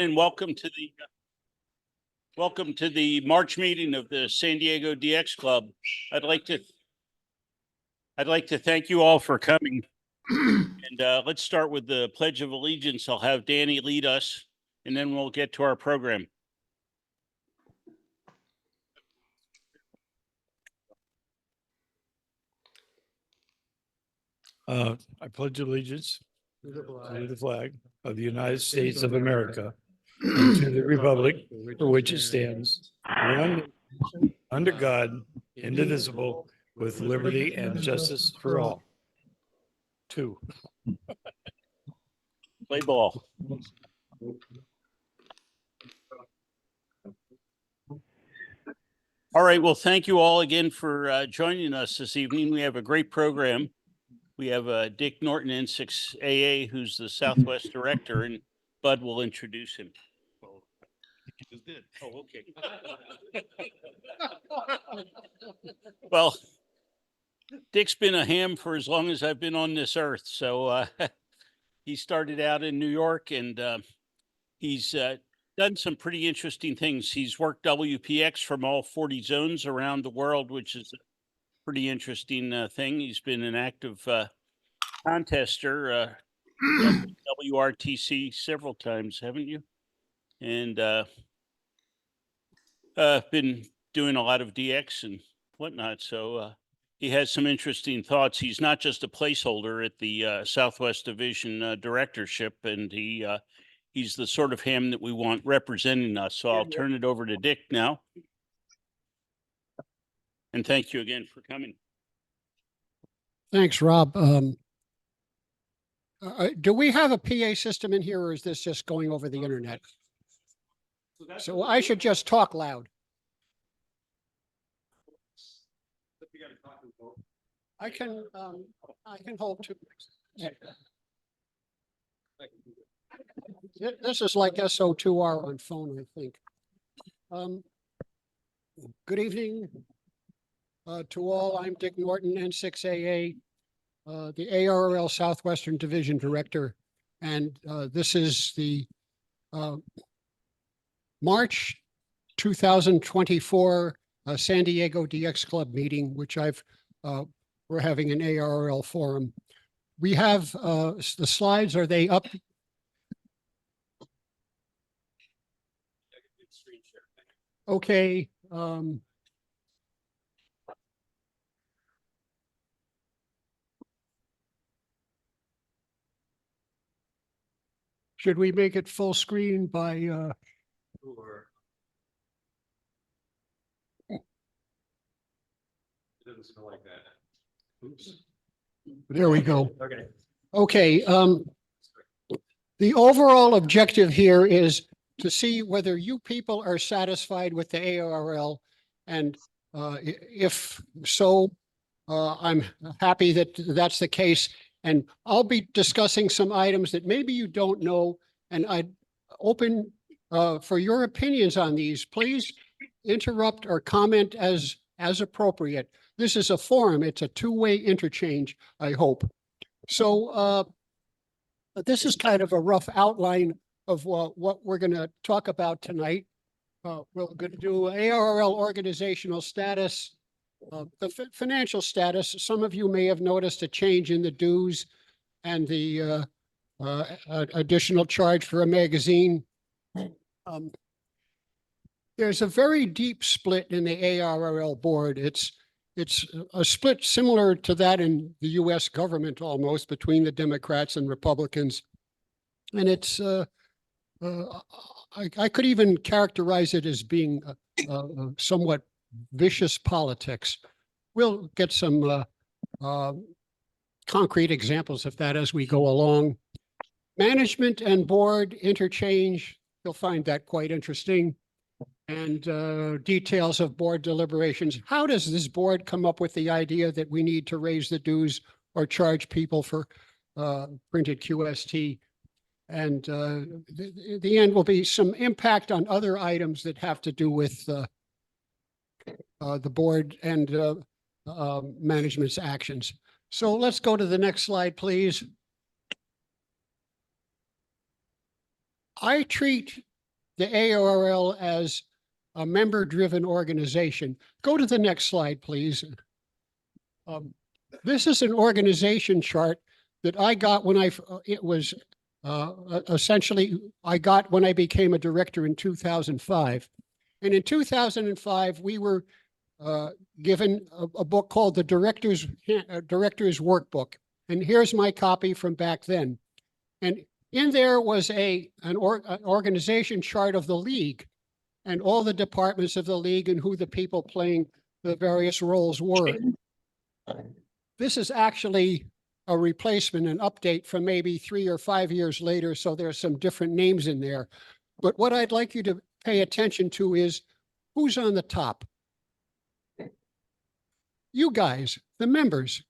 And welcome to the March meeting of the San Diego DX Club. I'd like to thank you all for coming. And let's start with the Pledge of Allegiance. I'll have Danny lead us, and then we'll get to our program. I pledge allegiance to the flag of the United States of America and to the republic for which it stands, one nation, under God, indivisible, with liberty and justice for all. Two. Play ball. All right. Well, thank you all again for joining us this evening. We have a great program. We have Dick Norton, N6AA, who's the Southwest Director, and Bud will introduce him. Oh, you just did. Oh, okay. Well, Dick's been a ham for as long as I've been on this earth. So he started out in New York, and he's done some pretty interesting things. He's worked WPX from all 40 zones around the world, which is a pretty interesting thing. He's been an active contester, WRTC several times, haven't you? And been doing a lot of DX and whatnot. So he has some interesting thoughts. He's not just a placeholder at the Southwest Division directorship, and he's the sort of ham that we want representing us. So I'll turn it over to Dick now. And thank you again for coming. Thanks, Rob. Do we have a PA system in here, or is this just going over the internet? So I should just talk loud. I can hold two. This is like SO2R on phone, I think. Good evening to all. I'm Dick Norton, N6AA, the ARRL Southwestern Division Director. And this is the March 2024 San Diego DX Club meeting, which we're having an ARRL forum. We have the slides. Are they up? Okay. Should we make it full screen by Sure. It doesn't smell like that. Oops. There we go. Okay. Okay. The overall objective here is to see whether you people are satisfied with the ARRL, and if so, I'm happy that that's the case. And I'll be discussing some items that maybe you don't know, and I'd open for your opinions on these. Please interrupt or comment as appropriate. This is a forum. It's a two-way interchange, I hope. So this is kind of a rough outline of what we're going to talk about tonight. We're going to do ARRL organizational status, the financial status. Some of you may have noticed a change in the dues and the additional charge for a magazine. There's a very deep split in the ARRL board. It's a split similar to that in the U.S. government almost, between the Democrats and Republicans. And it's I could even characterize it as being somewhat vicious politics. We'll get some concrete examples of that as we go along. Management and board interchange, you'll find that quite interesting. And details of board deliberations. How does this board come up with the idea that we need to raise the dues or charge people for printed QST? And the end will be some impact on other items that have to do with the board and management's actions. So let's go to the next slide, please. I treat the ARRL as a member-driven organization. Go to the next slide, please. This is an organization chart that I got when it was essentially, I got when I became a director in 2005. And in 2005, we were given a book called the Director's Workbook. And here's my copy from back then. And in there was an organization chart of the league and all the departments of the league and who the people playing the various roles were. This is actually a replacement, an update from maybe 3 or 5 years later. So there's some different names in there. But what I'd like you to pay attention to is who's on the top. You guys, the members.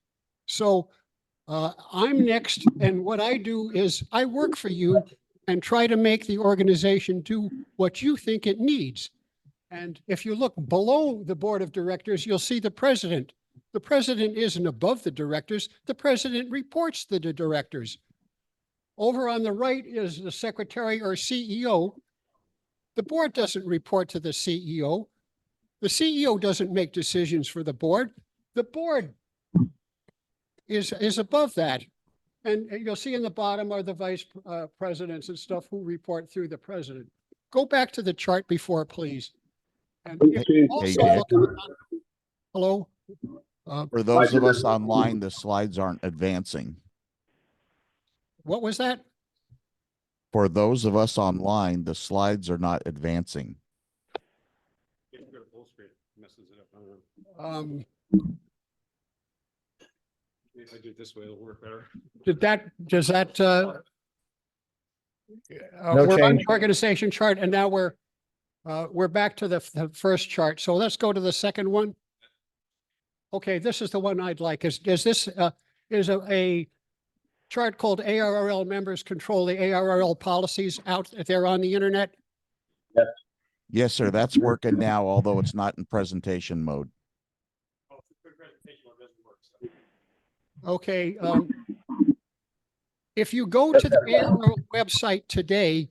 So I'm next, and what I do is I work for you and try to make the organization do what you think it needs. And if you look below the board of directors, you'll see the president. The president isn't above the directors. The president reports to the directors. Over on the right is the secretary or CEO. The board doesn't report to the CEO. The CEO doesn't make decisions for the board. The board is above that. And you'll see in the bottom are the vice presidents and stuff who report through the president. Go back to the chart before, please. And also Dick. hello? For those of us online, the slides aren't advancing. What was that? For those of us online, the slides are not advancing. If I do it this way, it'll work better. Does that, No we're on change. the organization chart and now we're back to the first chart. So let's go to the second one. Okay, this is the one I'd like. Is this is a chart called ARRL members control the ARRL policies out there on the internet? Yes, sir. That's working now, although it's not in presentation mode. Okay. If you go to the ARRL website today,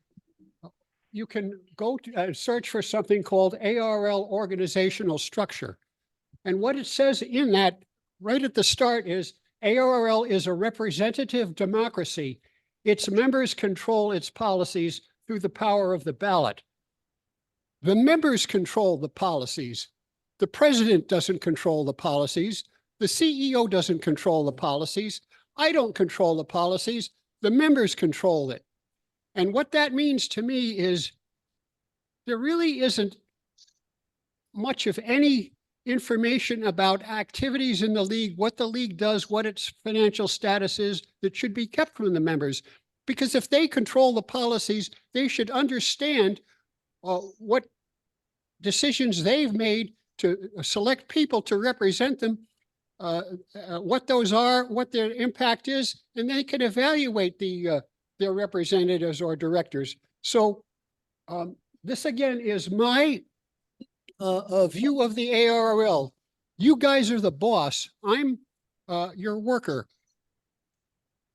you can go to search for something called ARRL organizational structure. And what it says in that right at the start is ARRL is a representative democracy. Its members control its policies through the power of the ballot. The members control the policies. The president doesn't control the policies. The CEO doesn't control the policies. I don't control the policies. The members control it. And what that means to me is there really isn't much of any information about activities in the league, what the league does, what its financial status is that should be kept from the members. Because if they control the policies, they should understand what decisions they've made to select people to represent them, what those are, what their impact is, and they can evaluate their representatives or directors. So this again is my view of the ARRL. You guys are the boss. I'm your worker.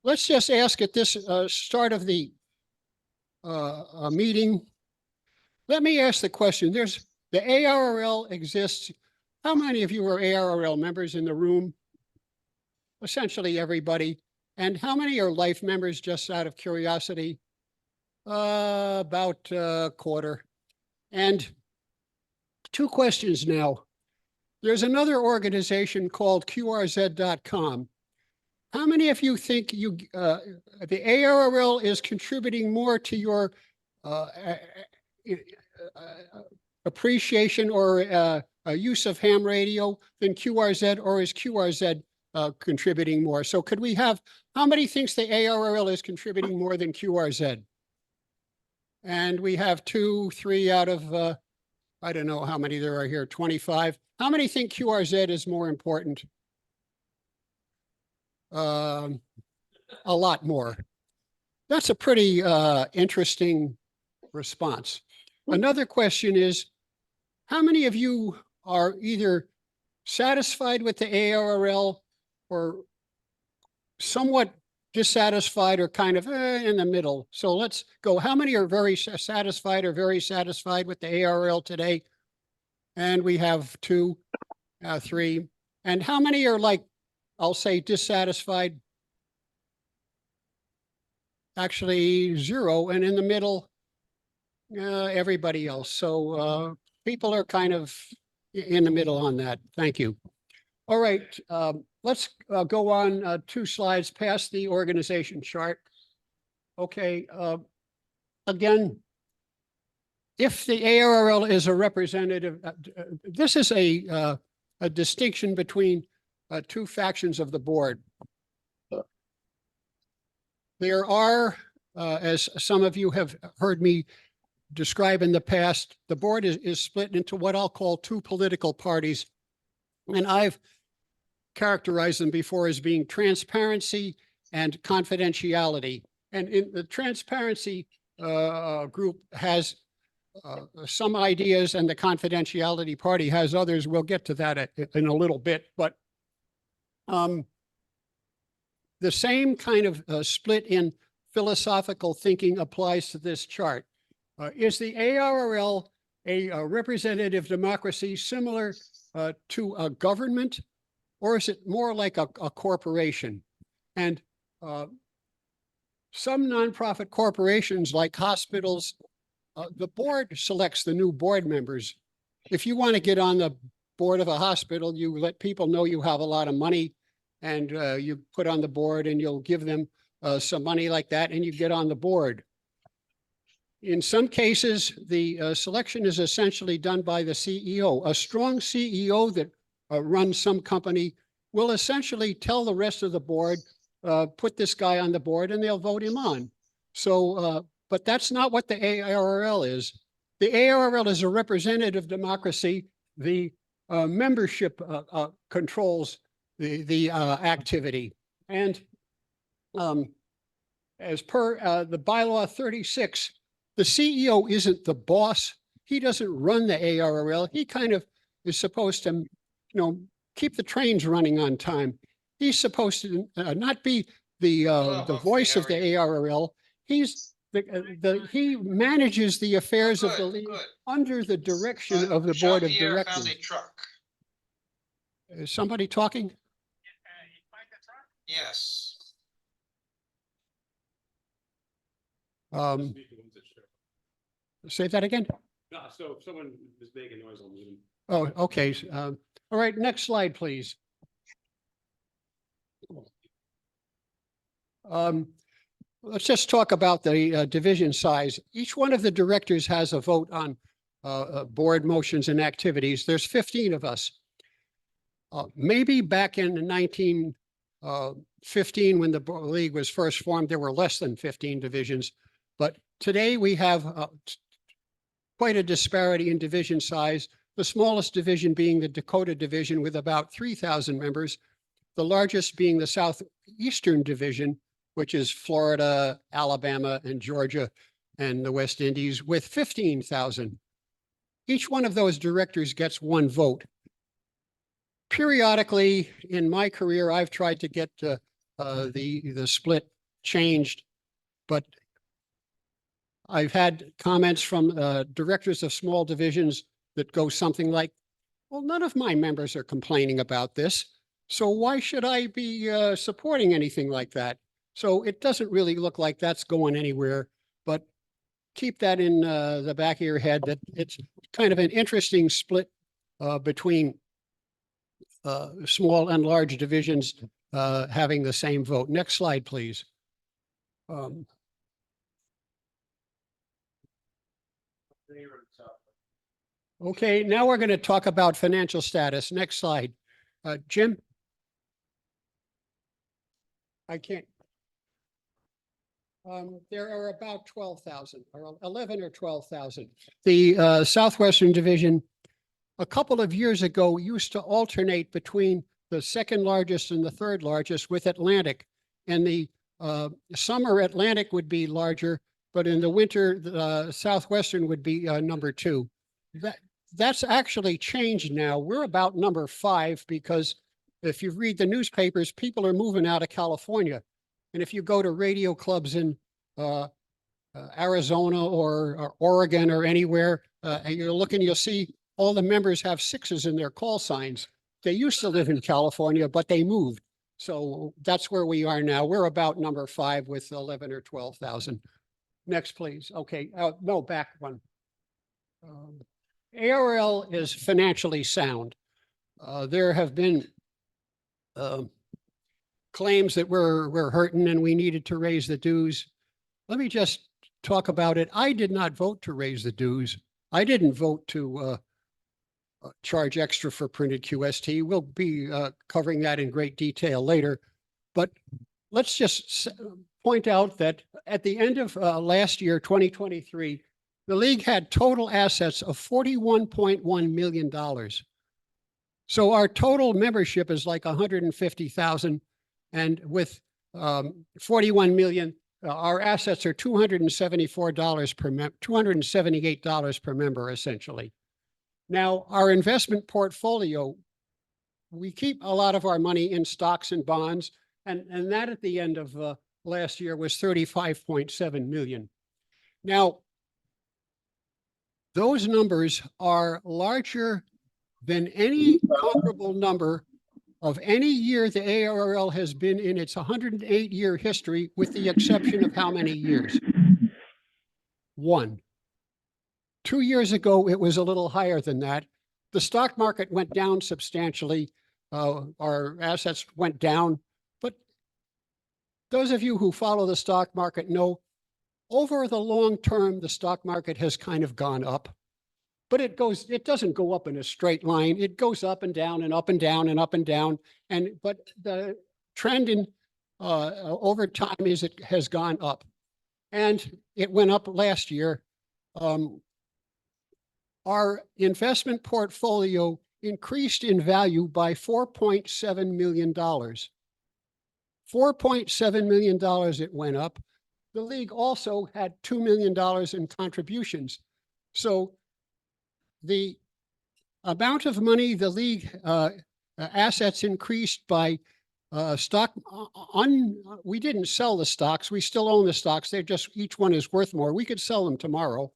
Let's just ask at this start of the meeting. Let me ask the question. There's the ARRL exists. How many of you are ARRL members in the room? Essentially everybody. And how many are life members, just out of curiosity? About a quarter. And two questions now. There's another organization called QRZ.com. How many of you think the ARRL is contributing more to your appreciation or use of ham radio than QRZ, or is QRZ contributing more? So could we have, how many thinks the ARRL is contributing more than QRZ? And we have 2, 3 out of, I don't know how many there are here, 25. How many think QRZ is more important? A lot more. That's a pretty interesting response. Another question is, how many of you are either satisfied with the ARRL or somewhat dissatisfied or kind of in the middle. So let's go. How many are very satisfied or very satisfied with the ARRL today? And we have 2, 3. And how many are like, I'll say dissatisfied? Actually 0. And in the middle, everybody else. So people are kind of in the middle on that. Thank you. All right, let's go on 2 slides past the organization chart. Okay, again, if the ARRL is a representative, this is a distinction between 2 factions of the board. There are, as some of you have heard me describe in the past, the board is split into what I'll call 2 political parties. And I've characterized them before as being transparency and confidentiality. And in the transparency group has some ideas, and the confidentiality party has others. We'll get to that in a little bit. But the same kind of split in philosophical thinking applies to this chart. Is the ARRL a representative democracy similar to a government, or is it more like a corporation? And some nonprofit corporations like hospitals, the board selects the new board members. If you want to get on the board of a hospital, you let people know you have a lot of money, and you put on the board, and you'll give them some money like that, and you get on the board. In some cases, the selection is essentially done by the CEO. A strong CEO that runs some company will essentially tell the rest of the board, put this guy on the board, and they'll vote him on. So, but that's not what the ARRL is. The ARRL is a representative democracy. The membership controls the activity. And as per the bylaw 36, the CEO isn't the boss. He doesn't run the ARRL. He kind of is supposed to, keep the trains running on time. He's supposed to not be the voice of the ARRL. He's he manages the affairs of the league under the direction of the board of directors. Is somebody talking? Yes. Say that again? No, so if someone is making noise, I'll mute them. Oh, okay. All right, next slide, please. Let's just talk about the division size. Each one of the directors has a vote on board motions and activities. There's 15 of us. Maybe back in 1915, when the league was first formed, there were less than 15 divisions. But today we have quite a disparity in division size, the smallest division being the Dakota division with about 3,000 members, the largest being the Southeastern division, which is Florida, Alabama, and Georgia, and the West Indies with 15,000. Each one of those directors gets 1 vote. Periodically in my career, I've tried to get the split changed, but I've had comments from directors of small divisions that go something like, well, none of my members are complaining about this, so why should I be supporting anything like that? So it doesn't really look like that's going anywhere, but keep that in the back of your head that it's kind of an interesting split between small and large divisions having the same vote. Next slide, please. Okay, now we're going to talk about financial status. Next slide. Jim? I can't. There are about 12,000 or 11 or 12,000. The Southwestern Division, a couple of years ago, used to alternate between the second largest and the third largest with Atlantic. And the summer Atlantic would be larger, but in the winter, the Southwestern would be number 2. That's actually changed now. We're about number 5 because if you read the newspapers, people are moving out of California. And if you go to radio clubs in Arizona or Oregon or anywhere, and you're looking, you'll see all the members have 6s in their call signs. They used to live in California, but they moved. So that's where we are now. We're about number 5 with 11 or 12,000. Next, please. Okay, no, back one. ARRL is financially sound. There have been claims that we're hurting and we needed to raise the dues. Let me just talk about it. I did not vote to raise the dues. I didn't vote to charge extra for printed QST. We'll be covering that in great detail later. But let's just point out that at the end of last year, 2023, the league had total assets of $41.1 million. So our total membership is like 150,000. And with 41 million, our assets are $278 per member, essentially. Now, our investment portfolio, we keep a lot of our money in stocks and bonds, and that at the end of last year was 35.7 million. Now, those numbers are larger than any comparable number of any year the ARRL has been in its 108-year history, with the exception of how many years? 1. 2 years ago, it was a little higher than that. The stock market went down substantially. Our assets went down. But those of you who follow the stock market know, over the long term, the stock market has kind of gone up. But it doesn't go up in a straight line. It goes up and down and up and down and up and down. But the trend in over time is it has gone up. And it went up last year. Our investment portfolio increased in value by $4.7 million. $4.7 million it went up. The league also had $2 million in contributions. So the amount of money the league assets increased by stock we didn't sell the stocks. We still own the stocks. They're just, each one is worth more. We could sell them tomorrow.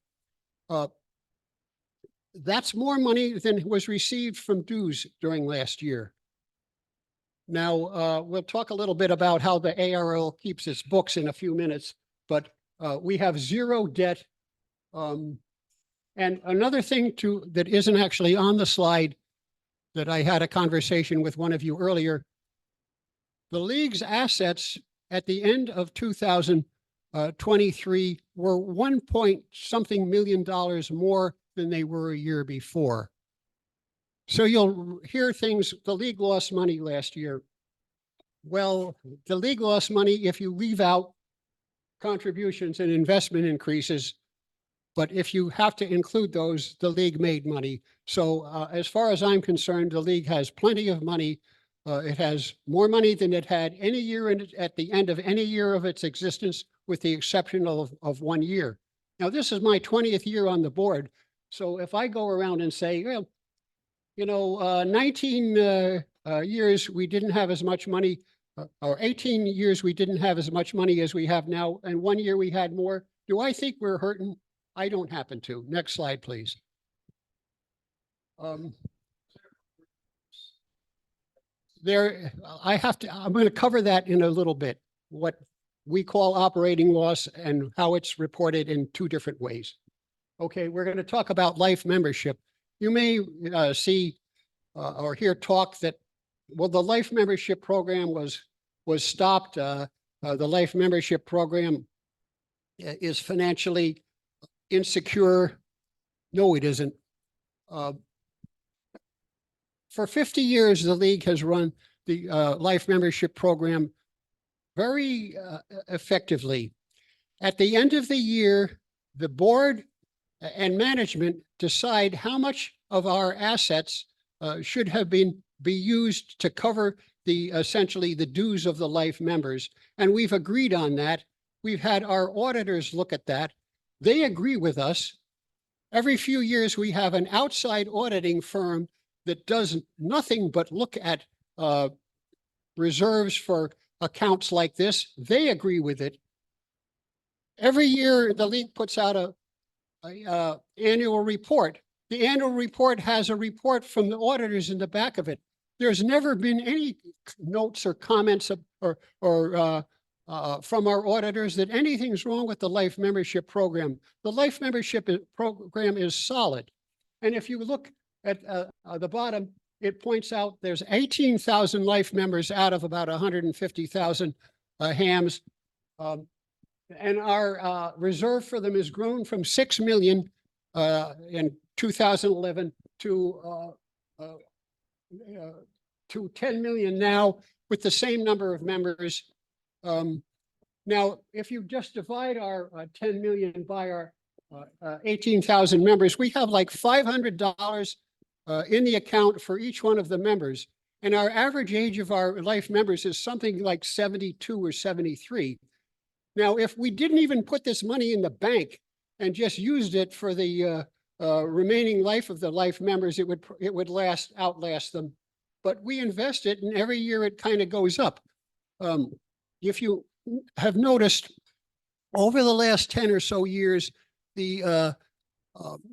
That's more money than was received from dues during last year. Now, we'll talk a little bit about how the ARRL keeps its books in a few minutes, but we have 0 debt. And another thing that isn't actually on the slide that I had a conversation with one of you earlier, the league's assets at the end of 2023 were $1.something million more than they were a year before. So you'll hear things, the league lost money last year. Well, the league lost money if you leave out contributions and investment increases. But if you have to include those, the league made money. So as far as I'm concerned, the league has plenty of money. It has more money than it had any year at the end of any year of its existence, with the exception of 1 year. Now, this is my 20th year on the board. So if I go around and say, well, 19 years we didn't have as much money, or 18 years we didn't have as much money as we have now, and 1 year we had more, do I think we're hurting? I don't happen to. Next slide, please. I'm going to cover that in a little bit, what we call operating loss and how it's reported in 2 different ways. Okay, we're going to talk about life membership. You may see or hear talk that, well, the life membership program was stopped. The life membership program is financially insecure. No, it isn't. For 50 years, the league has run the life membership program very effectively. At the end of the year, the board and management decide how much of our assets should have be used to cover essentially the dues of the life members. And we've agreed on that. We've had our auditors look at that. They agree with us. Every few years, we have an outside auditing firm that does nothing but look at reserves for accounts like this. They agree with it. Every year, the league puts out a annual report. The annual report has a report from the auditors in the back of it. There's never been any notes or comments from our auditors that anything's wrong with the life membership program. The life membership program is solid. And if you look at the bottom, it points out there's 18,000 life members out of about 150,000 hams. And our reserve for them has grown from 6 million in 2011 to 10 million now with the same number of members. Now, if you just divide our 10 million by our 18,000 members, we have like $500 in the account for each one of the members. And our average age of our life members is something like 72 or 73. Now, if we didn't even put this money in the bank and just used it for the remaining life of the life members, it would outlast them. But we invest it, and every year it kind of goes up. If you have noticed, over the last 10 or so years, the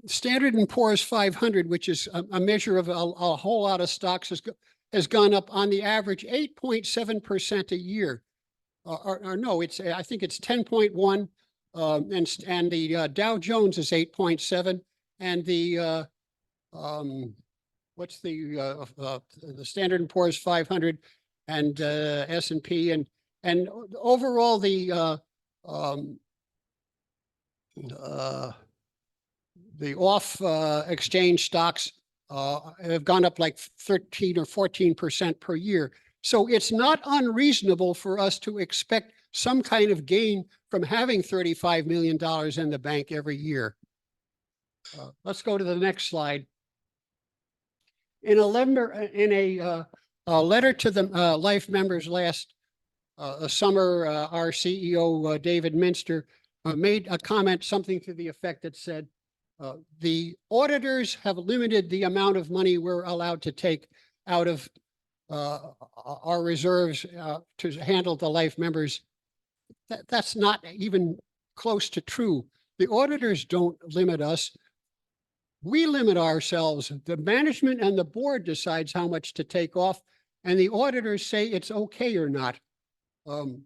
Standard & Poor's 500, which is a measure of a whole lot of stocks, has gone up on the average 8.7% a year. Or no, I think it's 10.1, and the Dow Jones is 8.7, and the what's the Standard & Poor's 500 and S&P and overall the off exchange stocks have gone up like 13 or 14% per year. So it's not unreasonable for us to expect some kind of gain from having $35 million in the bank every year. Let's go to the next slide. In a letter to the life members last summer, our CEO, David Minster, made a comment, something to the effect that said, the auditors have limited the amount of money we're allowed to take out of our reserves to handle the life members. That's not even close to true. The auditors don't limit us. We limit ourselves. The management and the board decides how much to take off, and the auditors say it's okay or not. And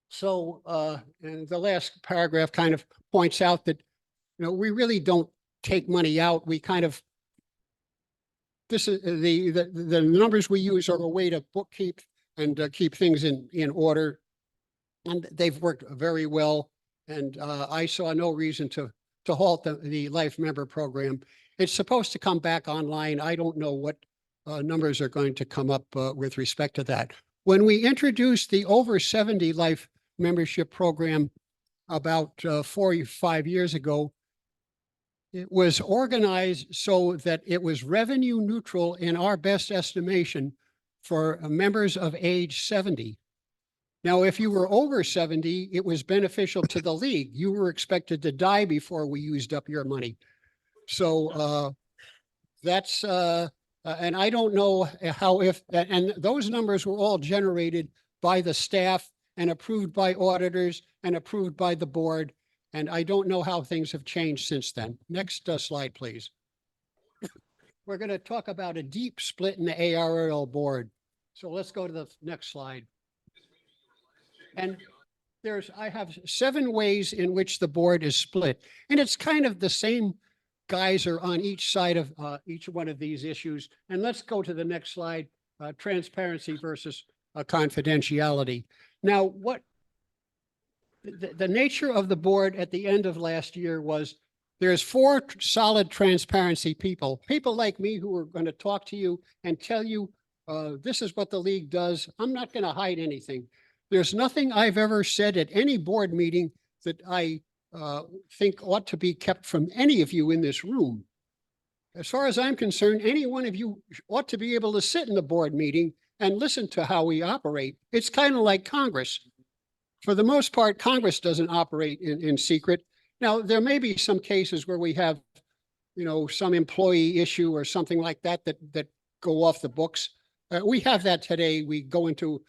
the last paragraph kind of points out that, we really don't take money out. We kind of, this is the numbers we use are a way to bookkeep and keep things in order. And they've worked very well. And I saw no reason to halt the life member program. It's supposed to come back online. I don't know what numbers are going to come up with respect to that. When we introduced the over 70 life membership program about 4 or 5 years ago, it was organized so that it was revenue neutral in our best estimation for members of age 70. Now, if you were over 70, it was beneficial to the league. You were expected to die before we used up your money. So that's, and I don't know how, and those numbers were all generated by the staff and approved by auditors and approved by the board. And I don't know how things have changed since then. Next slide, please. We're going to talk about a deep split in the ARRL board. So let's go to the next slide. And I have 7 ways in which the board is split. And it's kind of the same guys are on each side of each one of these issues. And let's go to the next slide, transparency versus confidentiality. Now, what the nature of the board at the end of last year was there's 4 solid transparency people like me who are going to talk to you and tell you this is what the league does. I'm not going to hide anything. There's nothing I've ever said at any board meeting that I think ought to be kept from any of you in this room. As far as I'm concerned, any one of you ought to be able to sit in the board meeting and listen to how we operate. It's kind of like Congress. For the most part, Congress doesn't operate in secret. Now, there may be some cases where we have, some employee issue or something like that that go off the books. We have that today. We go into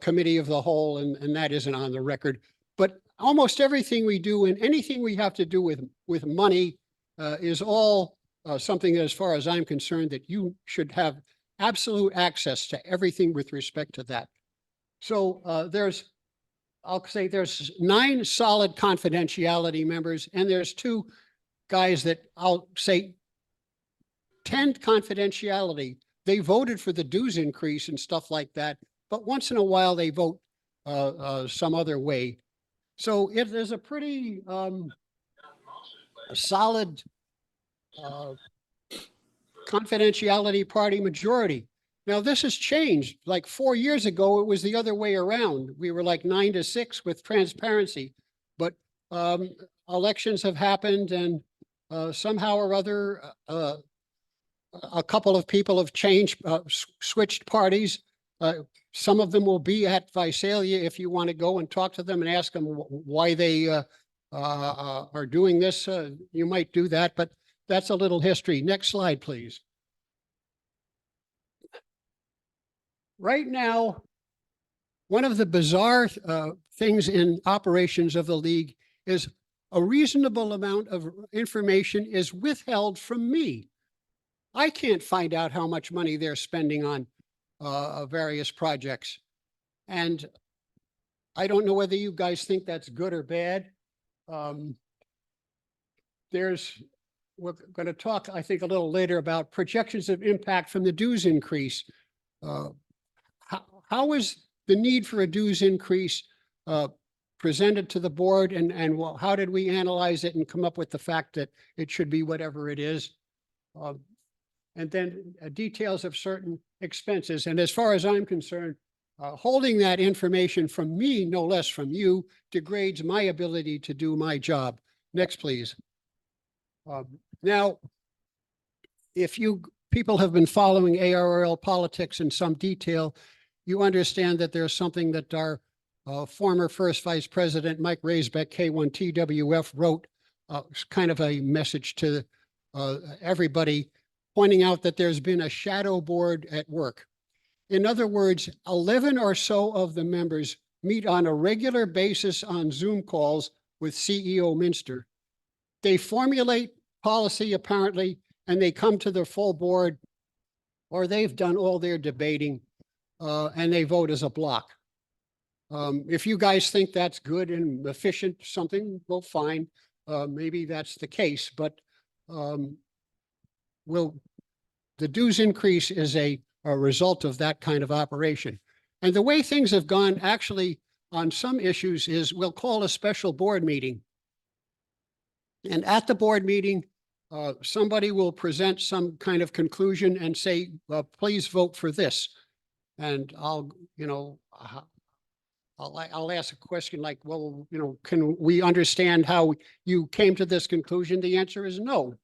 committee of the whole, and that isn't on the record. But almost everything we do and anything we have to do with money is all something that, as far as I'm concerned, that you should have absolute access to everything with respect to that. So I'll say there's 9 solid confidentiality members, and there's 2 guys that I'll say 10 confidentiality. They voted for the dues increase and stuff like that, but once in a while they vote some other way. So it is a pretty solid confidentiality party majority. Now, this has changed. Like 4 years ago, it was the other way around. We were like 9-6 with transparency, but elections have happened, and somehow or other, a couple of people have changed, switched parties. Some of them will be at Visalia if you want to go and talk to them and ask them why they are doing this. You might do that, but that's a little history. Next slide, please. Right now, one of the bizarre things in operations of the league is a reasonable amount of information is withheld from me. I can't find out how much money they're spending on various projects. And I don't know whether you guys think that's good or bad. We're going to talk, I think, a little later about projections of impact from the dues increase. How is the need for a dues increase presented to the board, and how did we analyze it and come up with the fact that it should be whatever it is? And then details of certain expenses. And as far as I'm concerned, holding that information from me, no less from you, degrades my ability to do my job. Next, please. Now, if you people have been following ARRL politics in some detail, you understand that there's something that our former first vice president, Mike Raisbeck, K1TWF, wrote, kind of a message to everybody, pointing out that there's been a shadow board at work. In other words, 11 or so of the members meet on a regular basis on Zoom calls with CEO Minster. They formulate policy, apparently, and they come to the full board, or they've done all their debating, and they vote as a block. If you guys think that's good and efficient, something, well, fine. Maybe that's the case, but the dues increase is a result of that kind of operation. And the way things have gone actually on some issues is we'll call a special board meeting. And at the board meeting, somebody will present some kind of conclusion and say, please vote for this. And I'll ask a question like, well, can we understand how you came to this conclusion? The answer is no.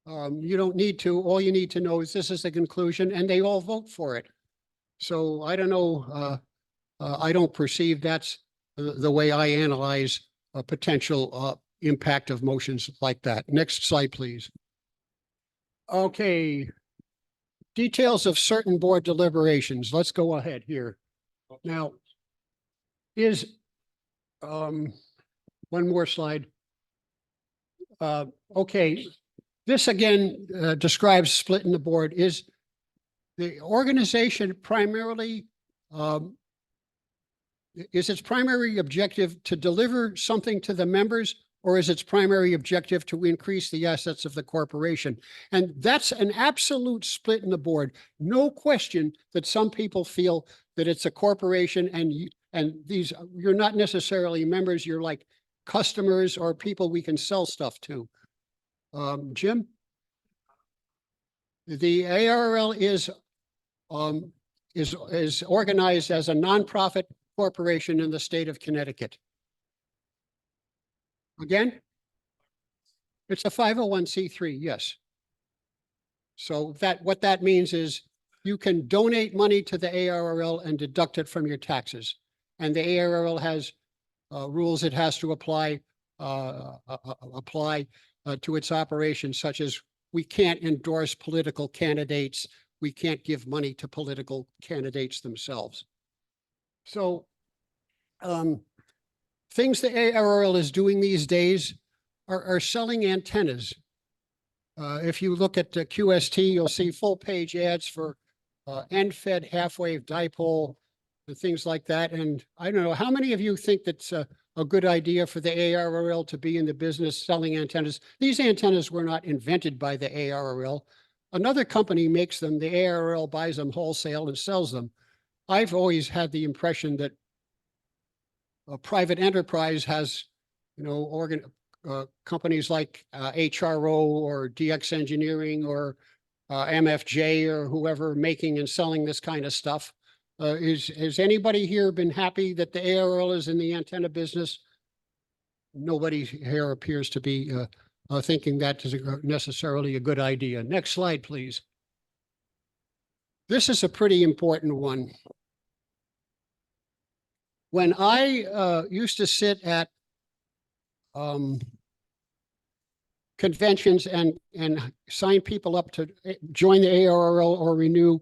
You don't need to. All you need to know is this is the conclusion, and they all vote for it. So I don't know. I don't perceive that's the way I analyze a potential impact of motions like that. Next slide, please. Okay. Details of certain board deliberations. Let's go ahead here. Now, one more slide. Okay. This again describes splitting the board. Is the organization primarily, is its primary objective to deliver something to the members, or is its primary objective to increase the assets of the corporation? And that's an absolute split in the board. No question that some people feel that it's a corporation, and these, you're not necessarily members, you're like customers or people we can sell stuff to. Jim? The ARRL is organized as a nonprofit corporation in the state of Connecticut. Again? It's a 501c3, yes. So what that means is you can donate money to the ARRL and deduct it from your taxes. And the ARRL has rules it has to apply to its operations, such as we can't endorse political candidates. We can't give money to political candidates themselves. So things the ARRL is doing these days are selling antennas. If you look at QST, you'll see full page ads for end-fed half-wave dipole and things like that. And I don't know, how many of you think that's a good idea for the ARRL to be in the business selling antennas? These antennas were not invented by the ARRL. Another company makes them, the ARRL buys them wholesale and sells them. I've always had the impression that a private enterprise has, companies like HRO or DX Engineering or MFJ or whoever making and selling this kind of stuff. Has anybody here been happy that the ARRL is in the antenna business? Nobody here appears to be thinking that is necessarily a good idea. Next slide, please. This is a pretty important one. When I used to sit at conventions and sign people up to join the ARRL or renew,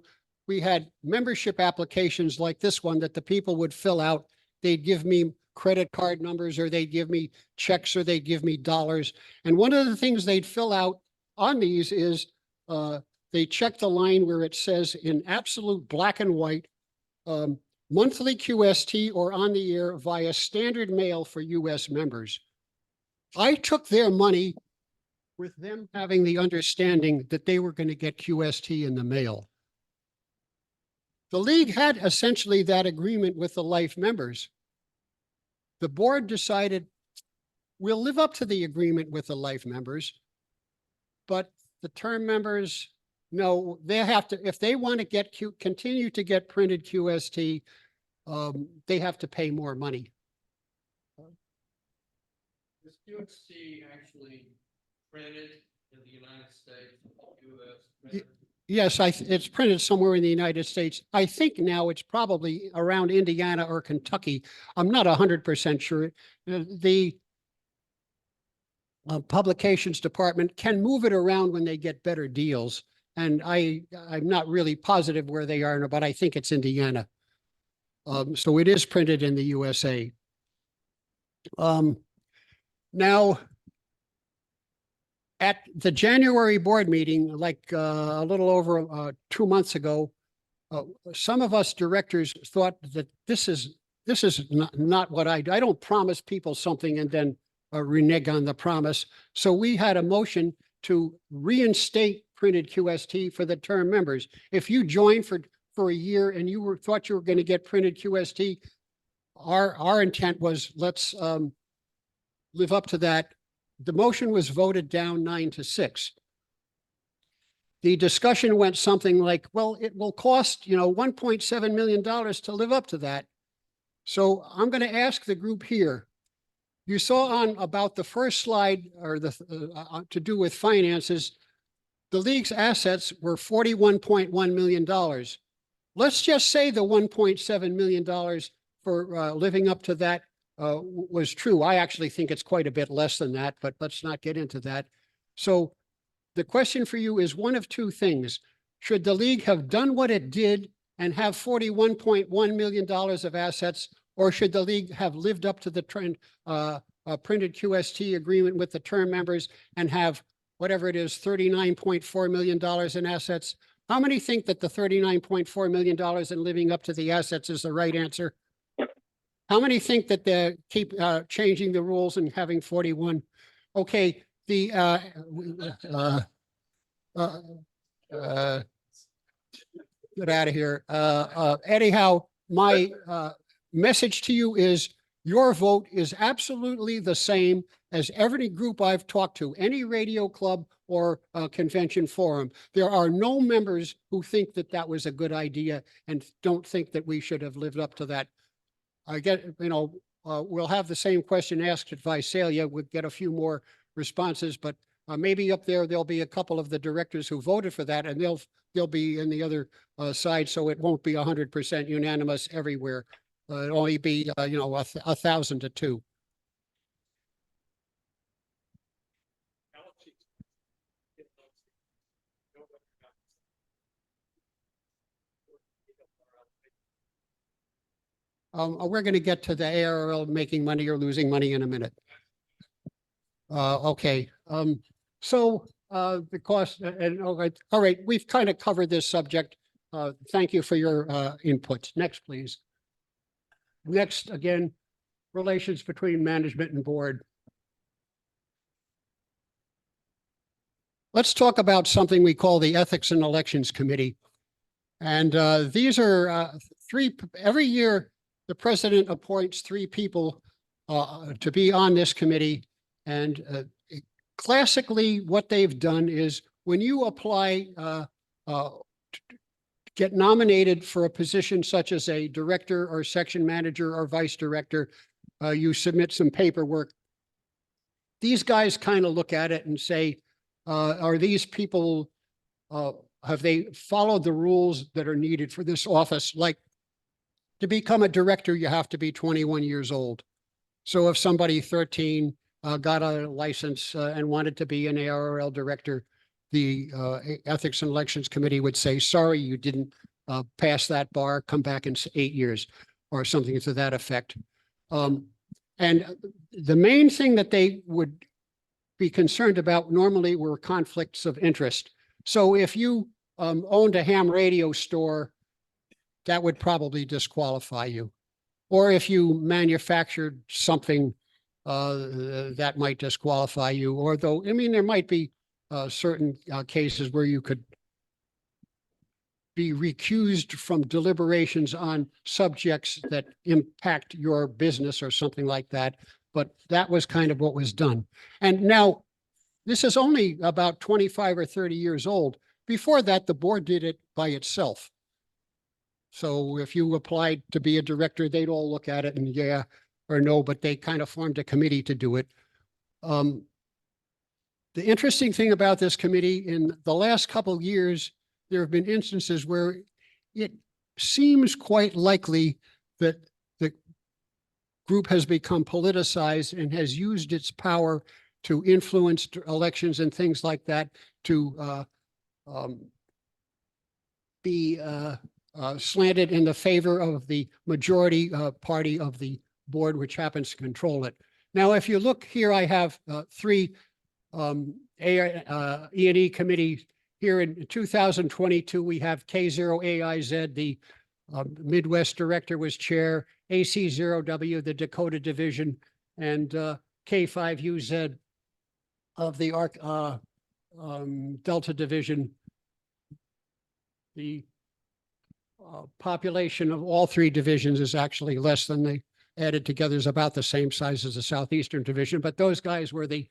we had membership applications like this one that the people would fill out. They'd give me credit card numbers, or they'd give me checks, or they'd give me dollars. And one of the things they'd fill out on these is they check the line where it says in absolute black and white, monthly QST or on the air via standard mail for US members. I took their money with them having the understanding that they were going to get QST in the mail. The league had essentially that agreement with the life members. The board decided we'll live up to the agreement with the life members, but the term members, no, they have to, if they want to continue to get printed QST, they have to pay more money. Is QST actually printed in the United States, US? Yes, it's printed somewhere in the United States. I think now it's probably around Indiana or Kentucky. I'm not 100% sure. The publications department can move it around when they get better deals. And I'm not really positive where they are, but I think it's Indiana. So it is printed in the USA. Now, at the January board meeting, like a little over 2 months ago, some of us directors thought that this is not what I do. I don't promise people something and then renege on the promise. So we had a motion to reinstate printed QST for the term members. If you joined for a year and you thought you were going to get printed QST, our intent was let's live up to that. The motion was voted down 9-6. The discussion went something like, well, it will cost, $1.7 million to live up to that. So I'm going to ask the group here. You saw on about the first slide, or the to do with finances, the league's assets were $41.1 million. Let's just say the $1.7 million for living up to that was true. I actually think it's quite a bit less than that, but let's not get into that. So the question for you is one of two things. Should the league have done what it did and have $41.1 million of assets, or should the league have lived up to the trend, printed QST agreement with the term members and have whatever it is, $39.4 million in assets? How many think that the $39.4 million in living up to the assets is the right answer? How many think that they keep changing the rules and having 41? Okay, the get out of here. Anyhow, my message to you is your vote is absolutely the same as every group I've talked to, any radio club or convention forum. There are no members who think that that was a good idea and don't think that we should have lived up to that. I get, we'll have the same question asked at Visalia. We'll get a few more responses, but maybe up there, there'll be a couple of the directors who voted for that, and they'll be in the other side, so it won't be 100% unanimous everywhere. It'll only be, 1,000 to 2. We're going to get to the ARRL making money or losing money in a minute. Okay, so the cost and all right, we've kind of covered this subject. Thank you for your input. Next, please. Next, again, relations between management and board. Let's talk about something we call the Ethics and Elections Committee. And these are every year, the president appoints 3 people to be on this committee. And classically, what they've done is when you apply, get nominated for a position such as a director or section manager or vice director, you submit some paperwork. These guys kind of look at it and say, are these people, have they followed the rules that are needed for this office? Like to become a director, you have to be 21 years old. So if somebody 13 got a license and wanted to be an ARRL director, the Ethics and Elections Committee would say, sorry, you didn't pass that bar, come back in 8 years or something to that effect. And the main thing that they would be concerned about normally were conflicts of interest. So if you owned a ham radio store, that would probably disqualify you. Or if you manufactured something that might disqualify you, or though, I mean, there might be certain cases where you could be recused from deliberations on subjects that impact your business or something like that. But that was kind of what was done. And now this is only about 25 or 30 years old. Before that, the board did it by itself. So if you applied to be a director, they'd all look at it and yeah or no, but they kind of formed a committee to do it. The interesting thing about this committee, in the last couple of years, there have been instances where it seems quite likely that the group has become politicized and has used its power to influence elections and things like that to be slanted in the favor of the majority party of the board, which happens to control it. Now, if you look here, I have 3 E&E committees. Here in 2022, we have K0AIZ, the Midwest director was chair, AC0W, the Dakota division, and K5UZ of the Delta division. The population of all 3 divisions is actually less than they added together, is about the same size as the Southeastern division, but those guys were the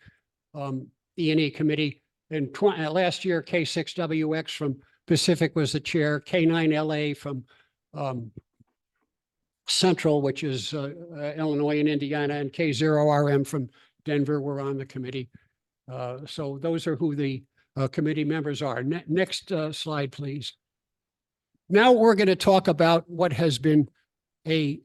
E&E committee. And last year, K6WX from Pacific was the chair, K9LA from Central, which is Illinois and Indiana, and K0RM from Denver were on the committee. So those are who the committee members are. Next slide, please. Now we're going to talk about what has been a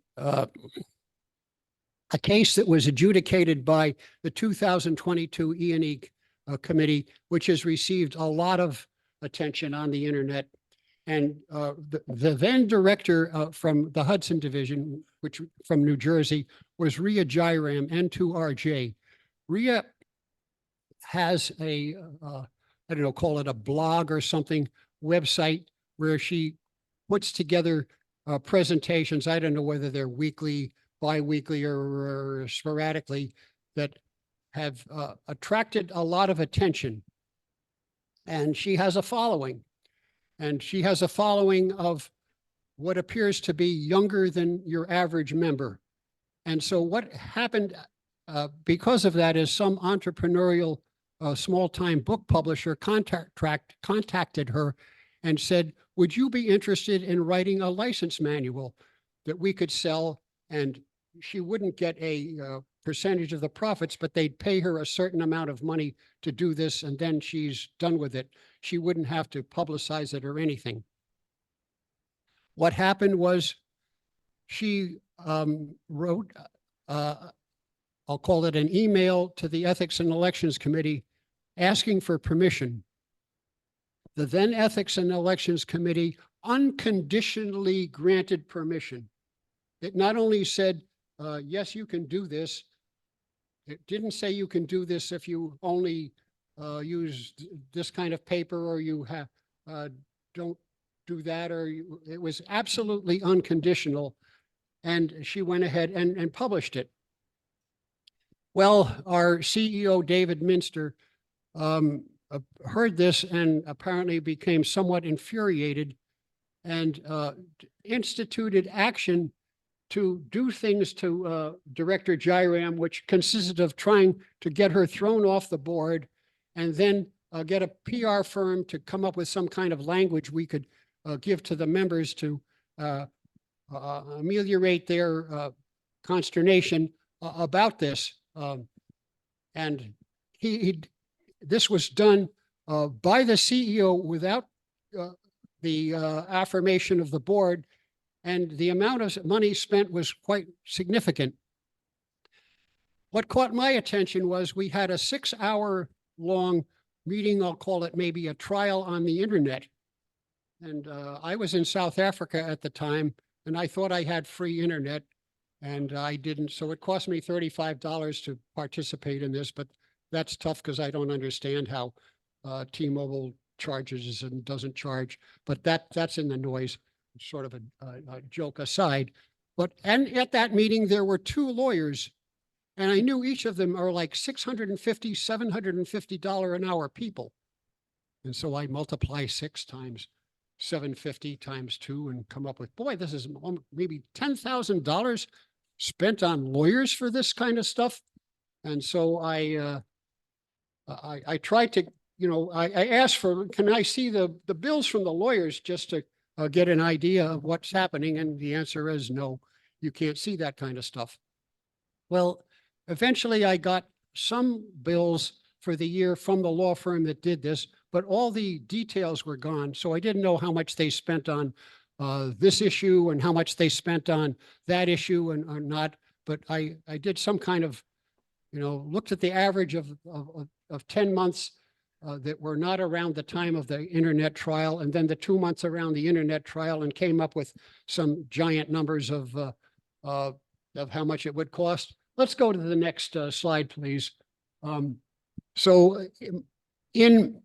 case that was adjudicated by the 2022 E&E committee, which has received a lot of attention on the internet. And the then director from the Hudson division, which from New Jersey, was Rhea Jairam, N2RJ. Rhea has a, I don't know, call it a blog or something, website where she puts together presentations. I don't know whether they're weekly, bi-weekly, or sporadically, that have attracted a lot of attention. And she has a following. And she has a following of what appears to be younger than your average member. And so what happened because of that is some entrepreneurial small-time book publisher contacted her and said, would you be interested in writing a license manual that we could sell? And she wouldn't get a percentage of the profits, but they'd pay her a certain amount of money to do this, and then she's done with it. She wouldn't have to publicize it or anything. What happened was she wrote, I'll call it an email to the Ethics and Elections Committee asking for permission. The then Ethics and Elections Committee unconditionally granted permission. It not only said, yes, you can do this. It didn't say you can do this if you only use this kind of paper, or you have don't do that, or it was absolutely unconditional. And she went ahead and published it. Well, our CEO, David Minster, heard this and apparently became somewhat infuriated and instituted action to do things to Director Jairam, which consisted of trying to get her thrown off the board and then get a PR firm to come up with some kind of language we could give to the members to ameliorate their consternation about this. And this was done by the CEO without the affirmation of the board, and the amount of money spent was quite significant. What caught my attention was we had a 6-hour long meeting, I'll call it maybe a trial on the internet. And I was in South Africa at the time, and I thought I had free internet, and I didn't. So it cost me $35 to participate in this, but that's tough because I don't understand how T-Mobile charges and doesn't charge, but that's in the noise, sort of a joke aside. And at that meeting, there were 2 lawyers, and I knew each of them are like $650, $750 an hour people. And so I multiply 6 times 750 times 2 and come up with, boy, this is maybe $10,000 spent on lawyers for this kind of stuff. And so I tried to, I asked for, can I see the bills from the lawyers just to get an idea of what's happening? And the answer is no, you can't see that kind of stuff. Well, eventually I got some bills for the year from the law firm that did this, but all the details were gone. So I didn't know how much they spent on this issue and how much they spent on that issue or not. But I did some kind of, looked at the average of 10 months that were not around the time of the internet trial, and then the 2 months around the internet trial, and came up with some giant numbers of how much it would cost. Let's go to the next slide, please. So in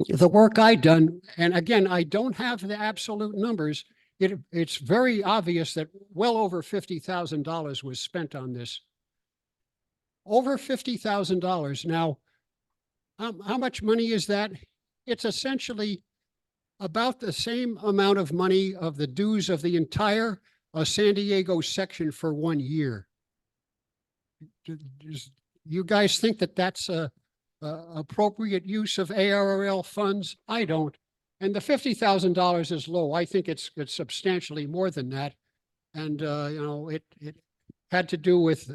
the work I'd done, and again, I don't have the absolute numbers, it's very obvious that well over $50,000 was spent on this. Over $50,000. Now, how much money is that? It's essentially about the same amount of money of the dues of the entire San Diego section for 1 year. You guys think that that's appropriate use of ARRL funds? I don't. And the $50,000 is low. I think it's substantially more than that. And, it had to do with,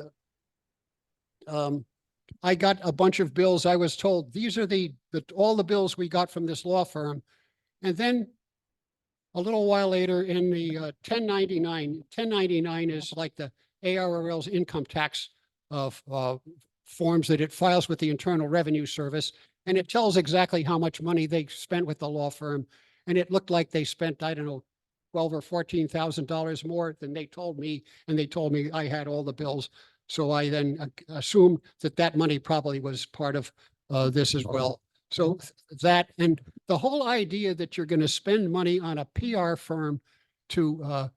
I got a bunch of bills. I was told these are all the bills we got from this law firm. And then a little while later in the 1099 is like the ARRL's income tax forms that it files with the Internal Revenue Service. And it tells exactly how much money they spent with the law firm. And it looked like they spent, I don't know, $12,000 or $14,000 more than they told me. And they told me I had all the bills. So I then assumed that money probably was part of this as well. So that, and the whole idea that you're going to spend money on a PR firm to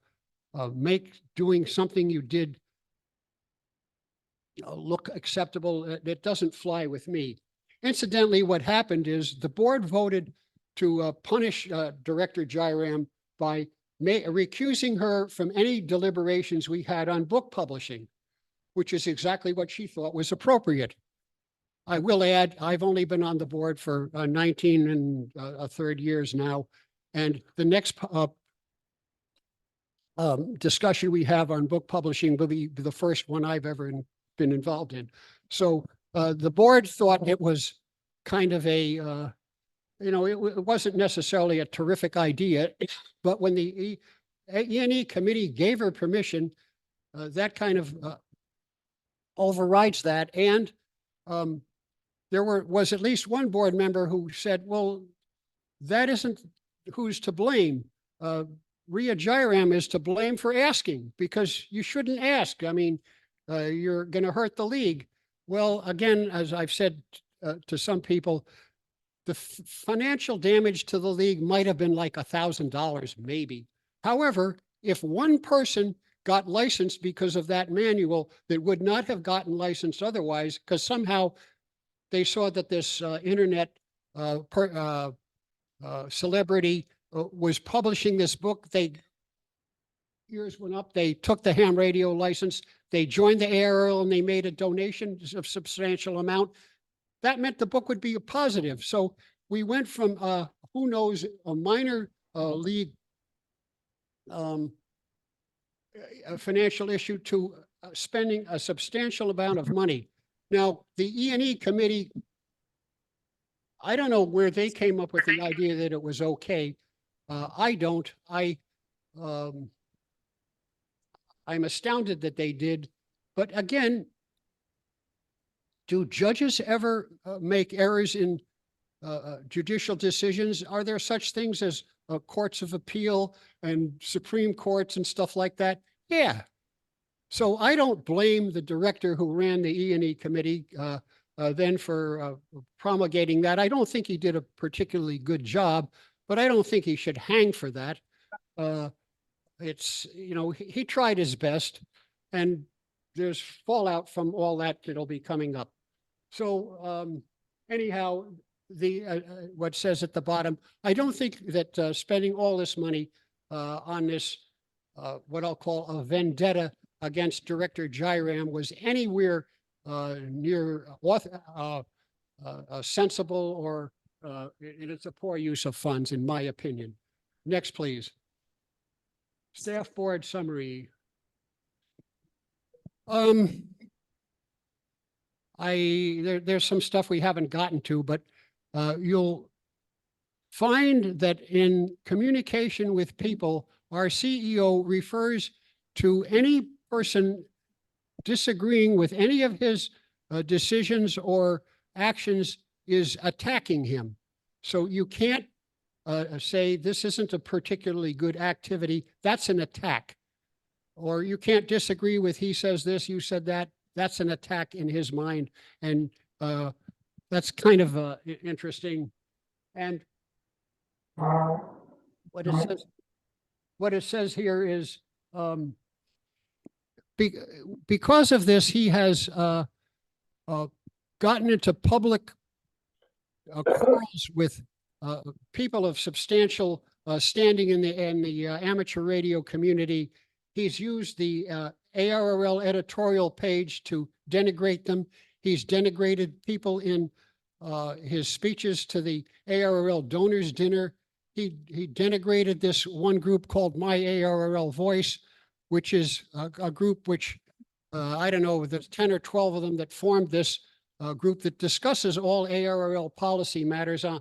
make doing something you did look acceptable, it doesn't fly with me. Incidentally, what happened is the board voted to punish Director Jairam by recusing her from any deliberations we had on book publishing, which is exactly what she thought was appropriate. I will add, I've only been on the board for 19 and a third years now. And the next discussion we have on book publishing will be the first one I've ever been involved in. So the board thought it was kind of a, it wasn't necessarily a terrific idea, but when the E&E committee gave her permission, that kind of overrides that. And there was at least one board member who said, well, that isn't who's to blame. Ria Jairam is to blame for asking because you shouldn't ask. I mean, you're going to hurt the league. Well, again, as I've said to some people, the financial damage to the league might have been like $1,000, maybe. However, if one person got licensed because of that manual that would not have gotten licensed otherwise, because somehow they saw that this internet celebrity was publishing this book. Ears went up. They took the ham radio license. They joined the ARRL and they made a donation of substantial amount. That meant the book would be a positive. So we went from who knows, a minor league a financial issue to spending a substantial amount of money. Now, the E&E committee, I don't know where they came up with the idea that it was okay. I don't. I'm astounded that they did. But again, do judges ever make errors in judicial decisions? Are there such things as courts of appeal and Supreme Courts and stuff like that? Yeah. So I don't blame the director who ran the E&E committee then for promulgating that. I don't think he did a particularly good job, but I don't think he should hang for that. It's, you know, he tried his best, and there's fallout from all that that'll be coming up. So anyhow, what says at the bottom, I don't think that spending all this money on this, what I'll call a vendetta against Director Jairam was anywhere near sensible, or it's a poor use of funds, in my opinion. Next, please. Staff board summary. There's some stuff we haven't gotten to, but you'll find that in communication with people, our CEO refers to any person disagreeing with any of his decisions or actions is attacking him. So you can't say this isn't a particularly good activity. That's an attack. Or you can't disagree with he says this, you said that. That's an attack in his mind. And that's kind of interesting. And what it says here is because of this, he has gotten into public quarrels with people of substantial standing in the amateur radio community. He's used the ARRL editorial page to denigrate them. He's denigrated people in his speeches to the ARRL donors dinner. He denigrated this one group called My ARRL Voice, which is a group which, I don't know, there's 10 or 12 of them that formed this group that discusses all ARRL policy matters on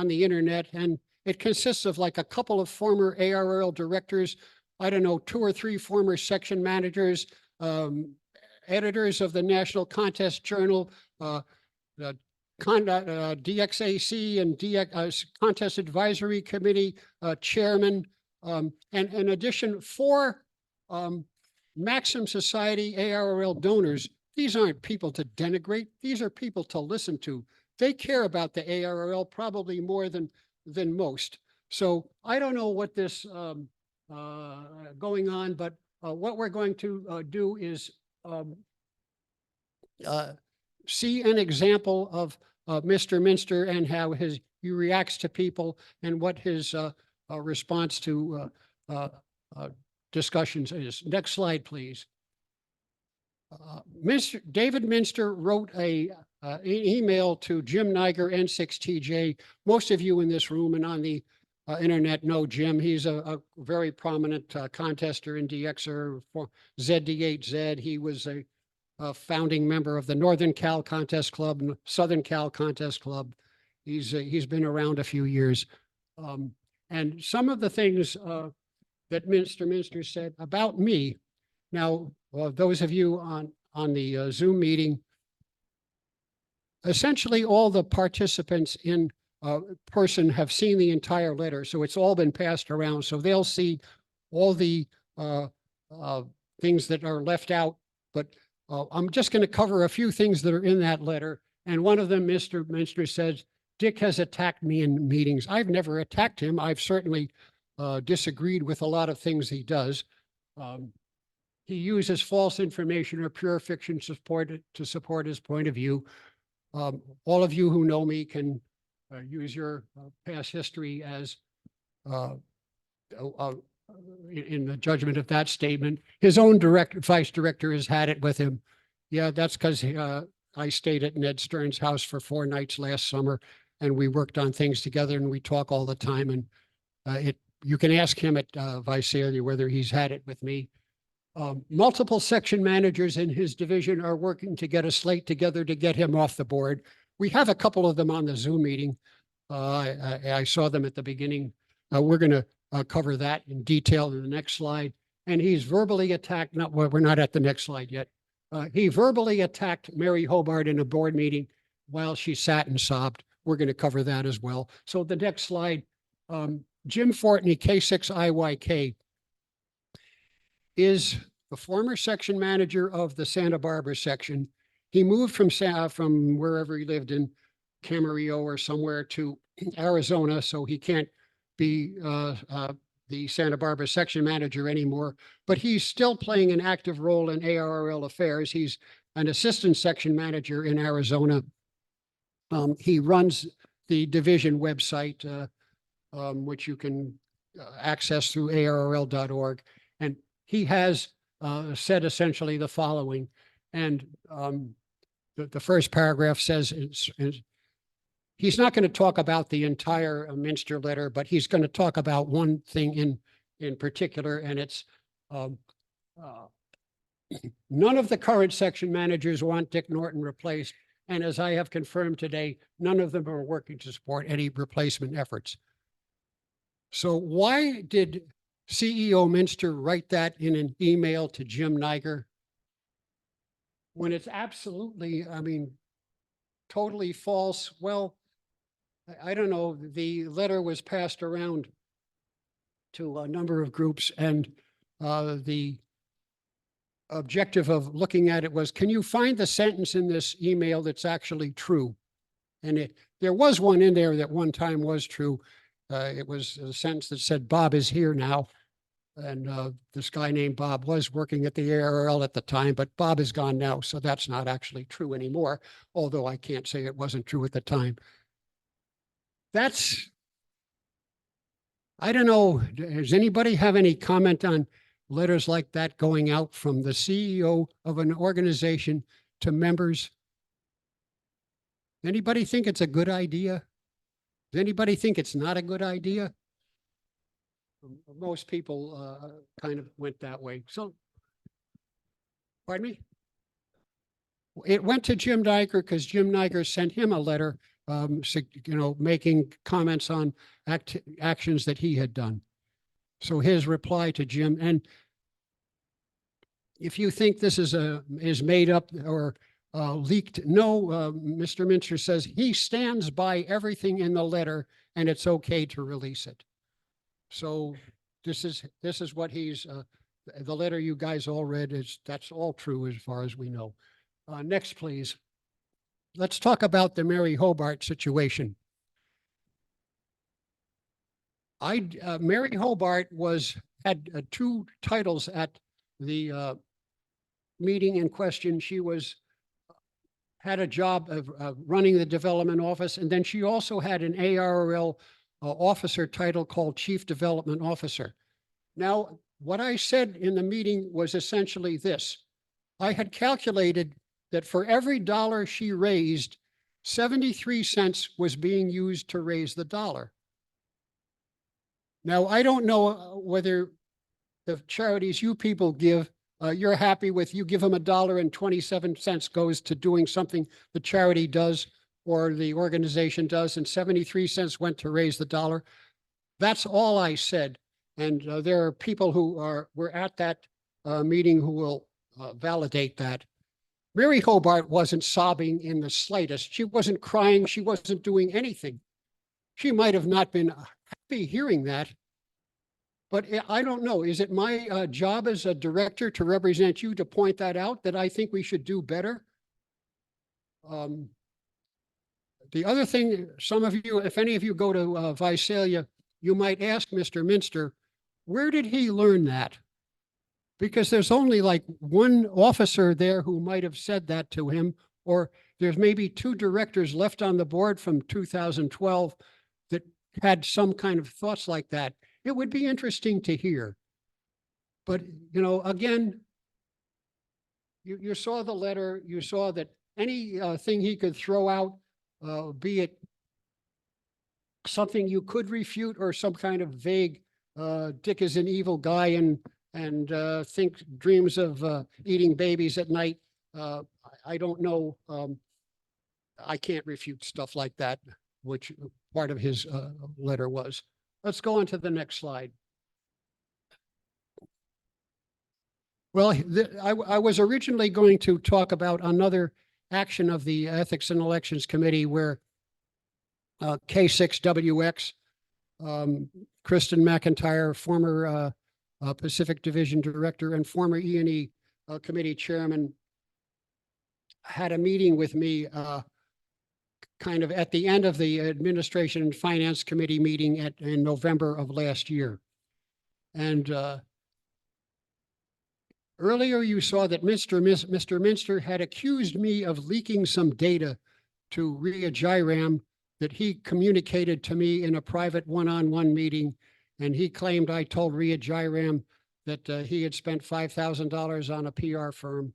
the internet. And it consists of like a couple of former ARRL directors, I don't know, 2 or 3 former section managers, editors of the National Contest Journal, the DXAC and Contest Advisory Committee chairman, and in addition, 4 Maxim Society ARRL donors. These aren't people to denigrate. These are people to listen to. They care about the ARRL probably more than most. So I don't know what this going on, but what we're going to do is see an example of Mr. Minster and how he reacts to people and what his response to discussions is. Next slide, please. David Minster wrote an email to Jim Niger, N6TJ. Most of you in this room and on the internet know Jim. He's a very prominent contester in DXer for ZD8Z. He was a founding member of the Northern Cal Contest Club and Southern Cal Contest Club. He's been around a few years. And some of the things that Mr. Minster said about me. Now, those of you on the Zoom meeting, essentially all the participants in person have seen the entire letter. So it's all been passed around. So they'll see all the things that are left out, but I'm just going to cover a few things that are in that letter. And one of them, Mr. Minster says, Dick has attacked me in meetings. I've never attacked him. I've certainly disagreed with a lot of things he does. He uses false information or pure fiction to support his point of view. All of you who know me can use your past history as in the judgment of that statement. His own vice director has had it with him. Yeah, that's because I stayed at Ned Stern's house for 4 nights last summer, and we worked on things together, and we talk all the time. And you can ask him at Visalia whether he's had it with me. Multiple section managers in his division are working to get a slate together to get him off the board. We have a couple of them on the Zoom meeting. I saw them at the beginning. We're going to cover that in detail in the next slide. And he's verbally attacked, we're not at the next slide yet. He verbally attacked Mary Hobart in a board meeting while she sat and sobbed. We're going to cover that as well. So the next slide, Jim Fortney, K6IYK, is the former section manager of the Santa Barbara section. He moved from wherever he lived in Camarillo or somewhere to Arizona, so he can't be the Santa Barbara section manager anymore, but he's still playing an active role in ARRL affairs. He's an assistant section manager in Arizona. He runs the division website, which you can access through ARRL.org. And he has said essentially the following. And the first paragraph says, he's not going to talk about the entire Minster letter, but he's going to talk about one thing in particular, and it's none of the current section managers want Dick Norton replaced. And as I have confirmed today, none of them are working to support any replacement efforts. So why did CEO Minster write that in an email to Jim Niger when it's absolutely, I mean, totally false? Well, I don't know. The letter was passed around to a number of groups, and the objective of looking at it was, can you find the sentence in this email that's actually true? And there was one in there that one time was true. It was a sentence that said, Bob is here now. And this guy named Bob was working at the ARRL at the time, but Bob is gone now. So that's not actually true anymore, although I can't say it wasn't true at the time. I don't know, does anybody have any comment on letters like that going out from the CEO of an organization to members? Anybody think it's a good idea? Does anybody think it's not a good idea? Most people kind of went that way. So, pardon me? It went to Jim Niger because Jim Niger sent him a letter, making comments on actions that he had done. So his reply to Jim, and if you think this is made up or leaked, no, Mr. Minster says he stands by everything in the letter and it's okay to release it. So this is what he's, the letter you guys all read that's all true as far as we know. Next, please. Let's talk about the Mary Hobart situation. Mary Hobart had 2 titles at the meeting in question. She had a job of running the development office, and then she also had an ARRL officer title called Chief Development Officer. Now, what I said in the meeting was essentially this. I had calculated that for every dollar she raised, 73 cents was being used to raise the dollar. Now, I don't know whether the charities you people give, you're happy with, you give them $1 and 27 cents goes to doing something the charity does or the organization does, and 73 cents went to raise the dollar. That's all I said. And there are people who were at that meeting who will validate that. Mary Hobart wasn't sobbing in the slightest. She wasn't crying. She wasn't doing anything. She might have not been happy hearing that, But I don't know, is it my job as a director to represent you to point that out, that I think we should do better? The other thing, some of you, if any of you go to Visalia, you might ask Mr. Minster, where did he learn that? Because there's only like one officer there who might have said that to him, or there's maybe two directors left on the board from 2012 that had some kind of thoughts like that. It would be interesting to hear. But, you know, again, you saw the letter, you saw that any thing he could throw out, be it something you could refute or some kind of vague, Dick is an evil guy and dreams of eating babies at night. I don't know. I can't refute stuff like that, which part of his letter was. Let's go on to the next slide. Well, I was originally going to talk about another action of the Ethics and Elections Committee where K6WX, Kristen McIntyre, former Pacific Division Director and former E&E Committee Chairman, had a meeting with me kind of at the end of the Administration and Finance Committee meeting in November of last year. And earlier you saw that Mr. Minster had accused me of leaking some data to Ria Jairam that he communicated to me in a private one-on-one meeting. And he claimed I told Ria Jairam that he had spent $5,000 on a PR firm,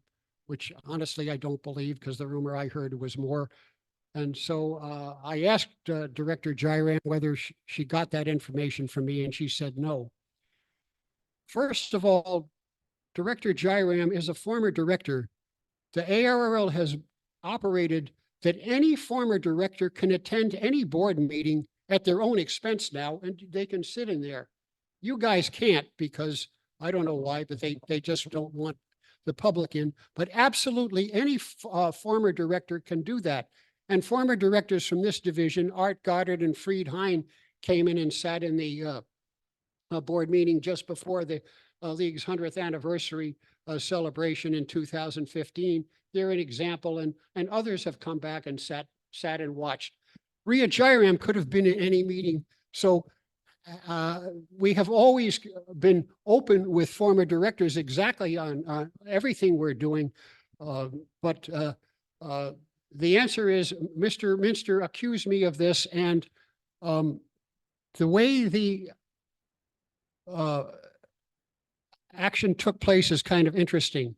which honestly I don't believe because the rumor I heard was more. And so I asked Director Jairam whether she got that information from me, and she said no. First of all, Director Jairam is a former director. The ARRL has operated that any former director can attend any board meeting at their own expense now, and they can sit in there. You guys can't because I don't know why, but they just don't want the public in. But absolutely any former director can do that. And former directors from this division, Art Goddard and Fried Hein, came in and sat in the board meeting just before the league's 100th anniversary celebration in 2015. They're an example, and others have come back and sat and watched. Ria Jairam could have been in any meeting. So we have always been open with former directors exactly on everything we're doing. But the answer is Mr. Minster accused me of this, and the way the action took place is kind of interesting.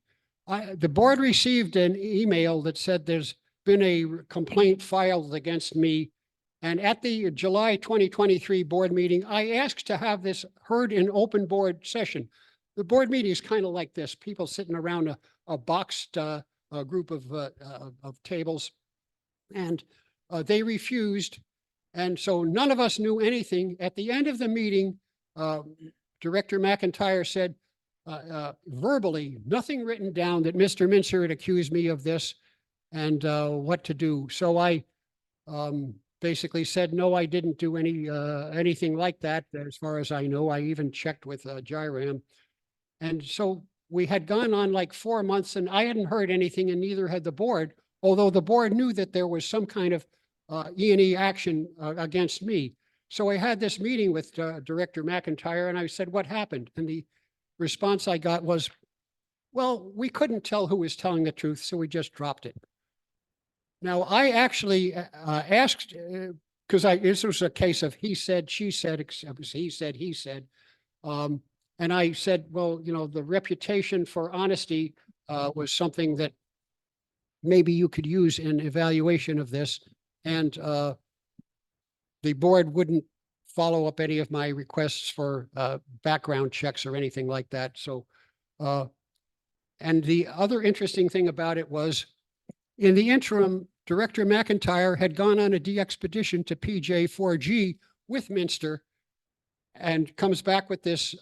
The board received an email that said there's been a complaint filed against me. And at the July 2023 board meeting, I asked to have this heard in open board session. The board meeting is kind of like this, people sitting around a boxed group of tables, and they refused. And so none of us knew anything. At the end of the meeting, Director McIntyre said, verbally, nothing written down, that Mr. Minster had accused me of this and what to do. So I basically said, no, I didn't do anything like that. As far as I know, I even checked with Jairam. And so we had gone on like 4 months and I hadn't heard anything, and neither had the board, although the board knew that there was some kind of E&E action against me. So I had this meeting with Director McIntyre and I said, what happened? And the response I got was, well, we couldn't tell who was telling the truth, so we just dropped it. Now, I actually asked, because this was a case of he said, she said, he said, he said. And I said, well, you know, the reputation for honesty was something that maybe you could use in evaluation of this. And the board wouldn't follow up any of my requests for background checks or anything like that. So, and the other interesting thing about it was, in the interim, Director McIntyre had gone on a de-expedition to PJ4G with Minster and comes back with this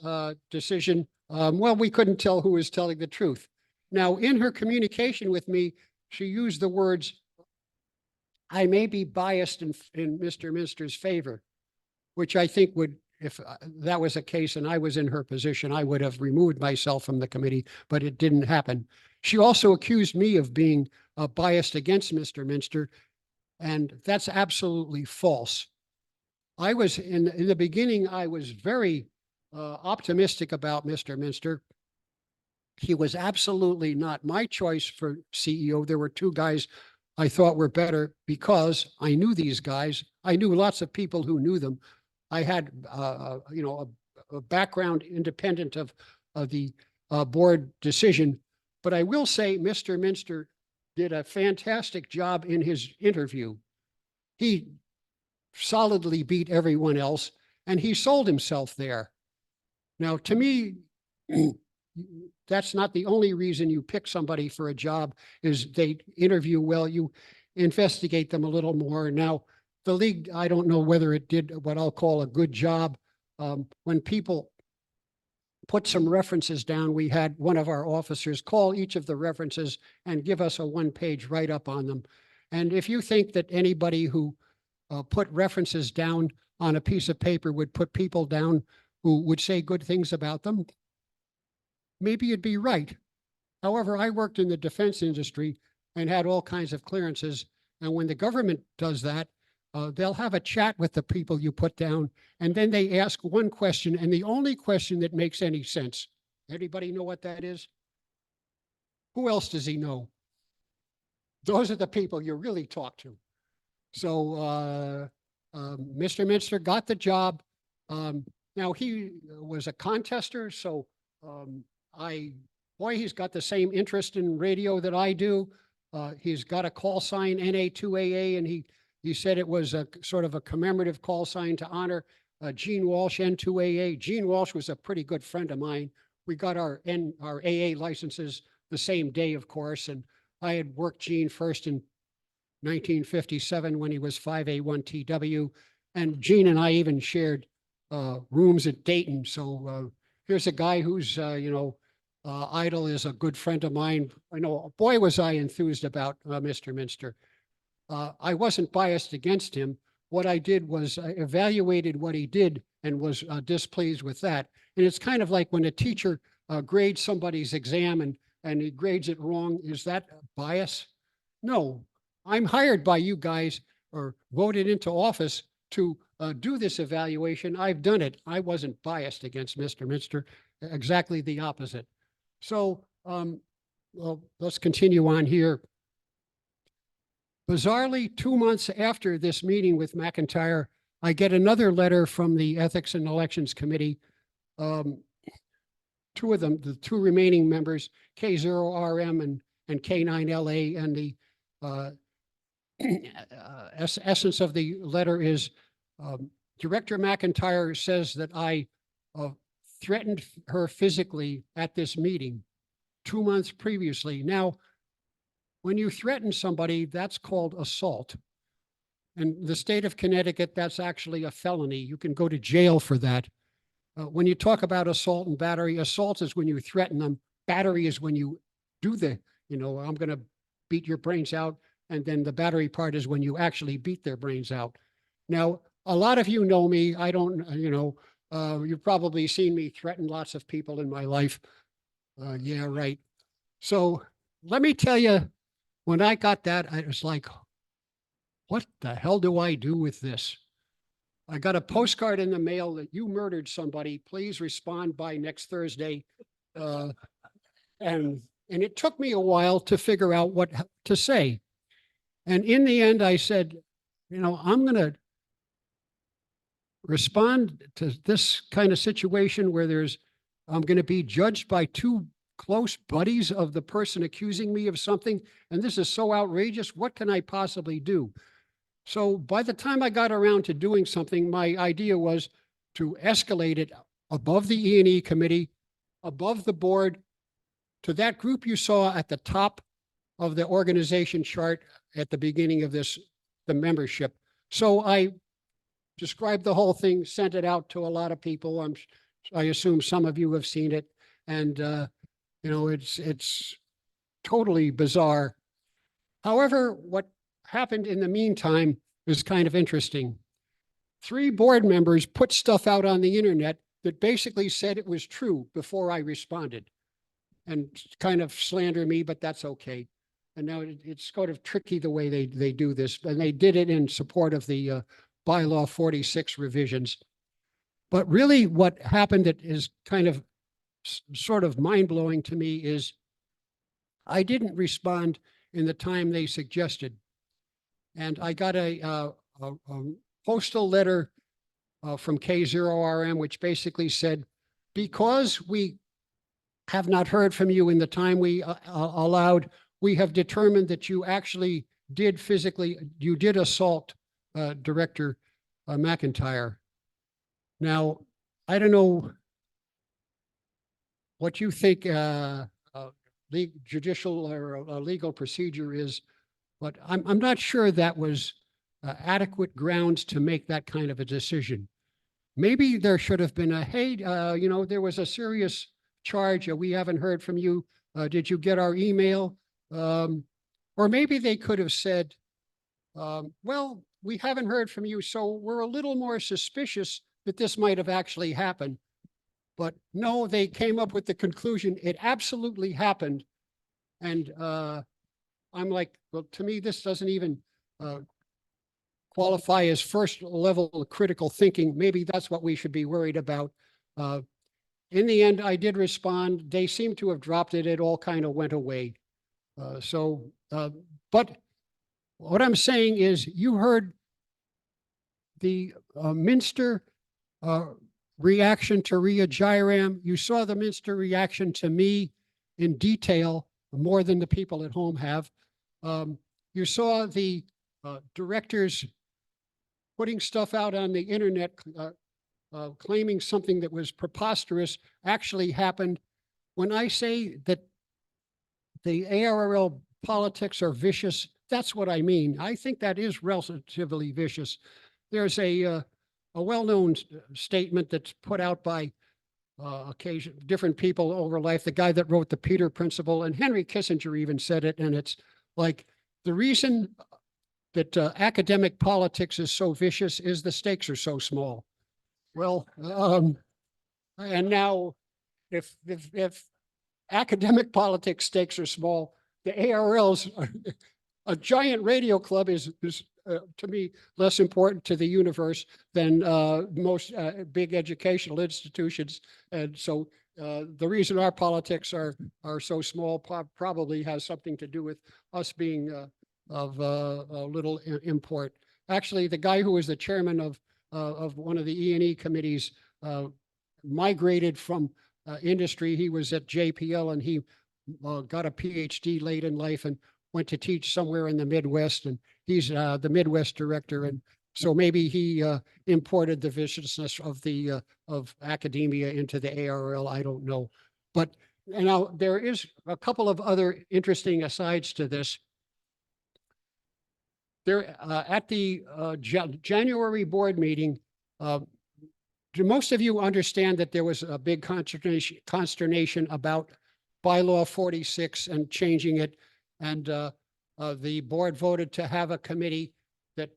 decision. Well, we couldn't tell who was telling the truth. Now, in her communication with me, she used the words, I may be biased in Mr. Minster's favor, which I think would if that was the case and I was in her position, I would have removed myself from the committee, but it didn't happen. She also accused me of being biased against Mr. Minster, and that's absolutely false. I was in the beginning, I was very optimistic about Mr. Minster. He was absolutely not my choice for CEO. There were two guys I thought were better because I knew these guys. I knew lots of people who knew them. I had, a background independent of the board decision. But I will say Mr. Minster did a fantastic job in his interview. He solidly beat everyone else, and he sold himself there. Now, to me, that's not the only reason you pick somebody for a job is they interview well, you investigate them a little more. Now, the league, I don't know whether it did what I'll call a good job. When people put some references down, we had one of our officers call each of the references and give us a one-page write-up on them. And if you think that anybody who put references down on a piece of paper would put people down who would say good things about them, maybe you'd be right. However, I worked in the defense industry and had all kinds of clearances. And when the government does that, they'll have a chat with the people you put down, and then they ask one question, and the only question that makes any sense. Anybody know what that is? Who else does he know? Those are the people you really talk to. So Mr. Minster got the job. Now he was a contester, so he's got the same interest in radio that I do. He's got a call sign NA2AA, and he said it was a sort of a commemorative call sign to honor Gene Walsh, N2AA. Gene Walsh was a pretty good friend of mine. We got our AA licenses the same day, of course, and I had worked Gene first in 1957 when he was 5A1TW, and Gene and I even shared rooms at Dayton. So here's a guy who's, idol is a good friend of mine. I know, boy, was I enthused about Mr. Minster. I wasn't biased against him. What I did was I evaluated what he did and was displeased with that. And it's kind of like when a teacher grades somebody's exam and he grades it wrong. Is that bias? No, I'm hired by you guys or voted into office to do this evaluation. I've done it. I wasn't biased against Mr. Minster, exactly the opposite. So well, let's continue on here. Bizarrely, 2 months after this meeting with McIntyre, I get another letter from the Ethics and Elections Committee. Two of them, the two remaining members, K0RM and K9LA, and the essence of the letter is Director McIntyre says that I threatened her physically at this meeting 2 months previously. Now, when you threaten somebody, that's called assault. In the state of Connecticut, that's actually a felony. You can go to jail for that. When you talk about assault and battery, assault is when you threaten them. Battery is when you do I'm going to beat your brains out. And then the battery part is when you actually beat their brains out. Now, a lot of you know me. I don't, you've probably seen me threaten lots of people in my life. Yeah, right. So let me tell you, when I got that, I was like, what the hell do I do with this? I got a postcard in the mail that you murdered somebody. Please respond by next Thursday. And it took me a while to figure out what to say. And in the end, I said, I'm going to respond to this kind of situation where I'm going to be judged by two close buddies of the person accusing me of something. And this is so outrageous. What can I possibly do? So by the time I got around to doing something, my idea was to escalate it above the E&E committee, above the board, to that group you saw at the top of the organization chart at the beginning of the membership. So I described the whole thing, sent it out to a lot of people. I assume some of you have seen it. And, it's totally bizarre. However, what happened in the meantime is kind of interesting. 3 board members put stuff out on the internet that basically said it was true before I responded and kind of slander me, but that's okay. And now it's sort of tricky the way they do this, and they did it in support of the bylaw 46 revisions. But really what happened that is kind of sort of mind-blowing to me is I didn't respond in the time they suggested. And I got a postal letter from K0RM, which basically said, because we have not heard from you in the time we allowed, we have determined that you actually did assault Director McIntyre. Now, I don't know what you think judicial or legal procedure is, but I'm not sure that was adequate grounds to make that kind of a decision. Maybe there should have been a, hey, there was a serious charge. We haven't heard from you. Did you get our email? Or maybe they could have said, well, we haven't heard from you, so we're a little more suspicious that this might have actually happened. But no, they came up with the conclusion it absolutely happened. And I'm like, well, to me, this doesn't even qualify as first level critical thinking. Maybe that's what we should be worried about. In the end, I did respond. They seem to have dropped it. It all kind of went away. But what I'm saying is you heard the Minster reaction to Ria Jairam. You saw the Minster reaction to me in detail, more than the people at home have. You saw the directors putting stuff out on the internet, claiming something that was preposterous actually happened. When I say that the ARRL politics are vicious, that's what I mean. I think that is relatively vicious. There's a well-known statement that's put out by different people over life, the guy that wrote the Peter Principle, and Henry Kissinger even said it, and it's like, the reason that academic politics is so vicious is the stakes are so small. Well, and now if academic politics stakes are small, the ARRL's a giant radio club is to me less important to the universe than most big educational institutions. And so the reason our politics are so small probably has something to do with us being of little import. Actually, the guy who was the chairman of one of the E&E committees migrated from industry. He was at JPL and he got a PhD late in life and went to teach somewhere in the Midwest, and he's the Midwest director. And so maybe he imported the viciousness of academia into the ARRL. I don't know. But now there is a couple of other interesting asides to this. There at the January board meeting, do most of you understand that there was a big consternation about bylaw 46 and changing it? And the board voted to have a committee that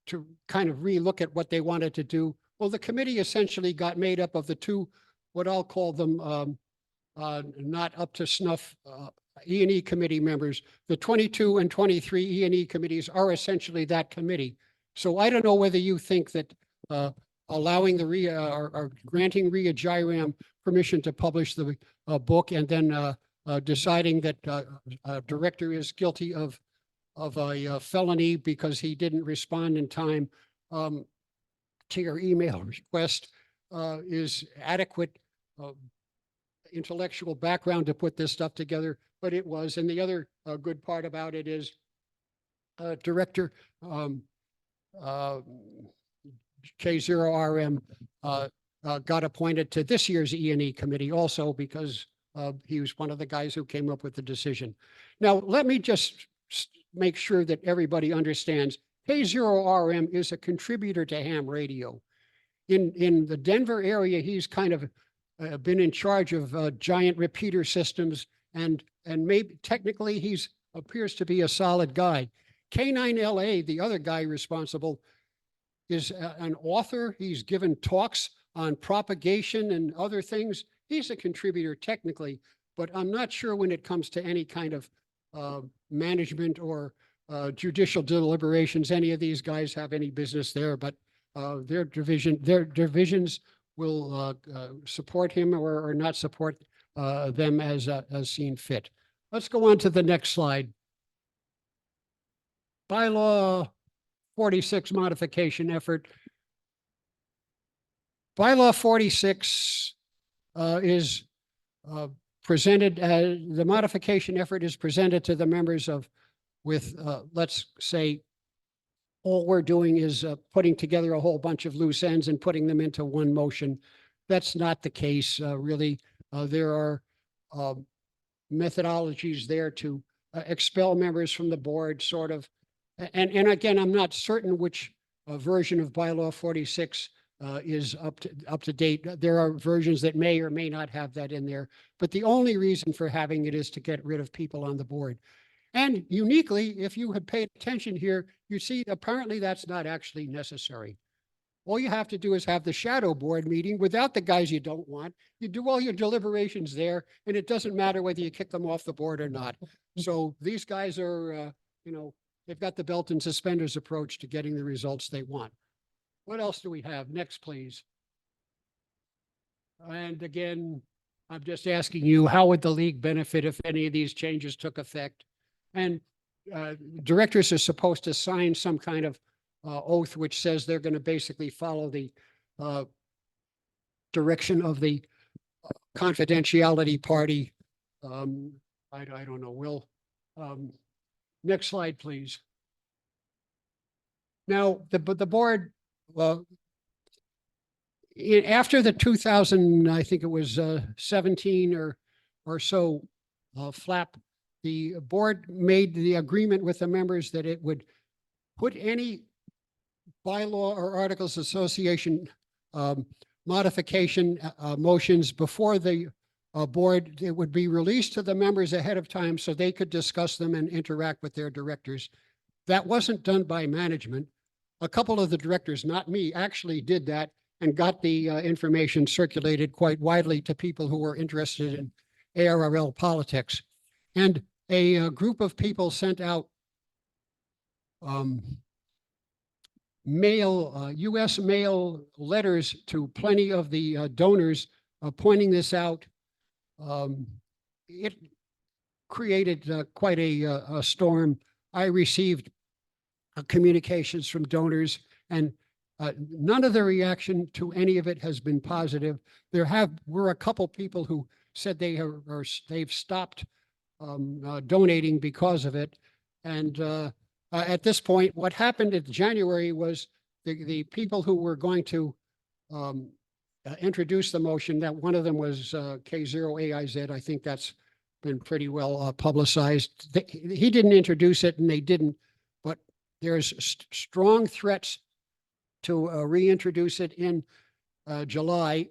to kind of relook at what they wanted to do. Well, the committee essentially got made up of the two, what I'll call them not up to snuff E&E committee members. The 22 and 23 E&E committees are essentially that committee. So I don't know whether you think that allowing the or granting Ria Jairam permission to publish the book and then deciding that a director is guilty of a felony because he didn't respond in time to your email request is adequate intellectual background to put this stuff together, but it was. And the other good part about it is Director K0RM got appointed to this year's E&E committee also because he was one of the guys who came up with the decision. Now, let me just make sure that everybody understands K0RM is a contributor to ham radio. In the Denver area, he's kind of been in charge of giant repeater systems, and maybe technically he's appears to be a solid guy. K9LA, the other guy responsible, is an author. He's given talks on propagation and other things. He's a contributor technically, but I'm not sure when it comes to any kind of management or judicial deliberations, any of these guys have any business there, but their divisions will support him or not support them as seen fit. Let's go on to the next slide. Bylaw 46 modification effort. Bylaw 46 is presented as the modification effort is presented to the members of with, let's say, all we're doing is putting together a whole bunch of loose ends and putting them into one motion. That's not the case, really. There are methodologies there to expel members from the board, sort of. And again, I'm not certain which version of bylaw 46 is up to date. There are versions that may or may not have that in there, but the only reason for having it is to get rid of people on the board. And uniquely, if you had paid attention here, you see apparently that's not actually necessary. All you have to do is have the shadow board meeting without the guys you don't want. You do all your deliberations there, and it doesn't matter whether you kick them off the board or not. So these guys are, they've got the belt and suspenders approach to getting the results they want. What else do we have? Next, please. And again, I'm just asking you, how would the league benefit if any of these changes took effect? And directors are supposed to sign some kind of oath which says they're going to basically follow the direction of the confidentiality party. I don't know, Will. Next slide, please. Now, the board, after the 2000, I think it was 17 or so flap, the board made the agreement with the members that it would put any bylaw or articles of association modification motions before the board. It would be released to the members ahead of time so they could discuss them and interact with their directors. That wasn't done by management. A couple of the directors, not me, actually did that and got the information circulated quite widely to people who were interested in ARRL politics. And a group of people sent out U.S. mail letters to plenty of the donors pointing this out. It created quite a storm. I received communications from donors, and none of the reaction to any of it has been positive. There were a couple people who said they've stopped donating because of it. And at this point, what happened in January was the people who were going to introduce the motion, that one of them was K0AIZ. I think that's been pretty well publicized. He didn't introduce it and they didn't, but there's strong threats to reintroduce it in July.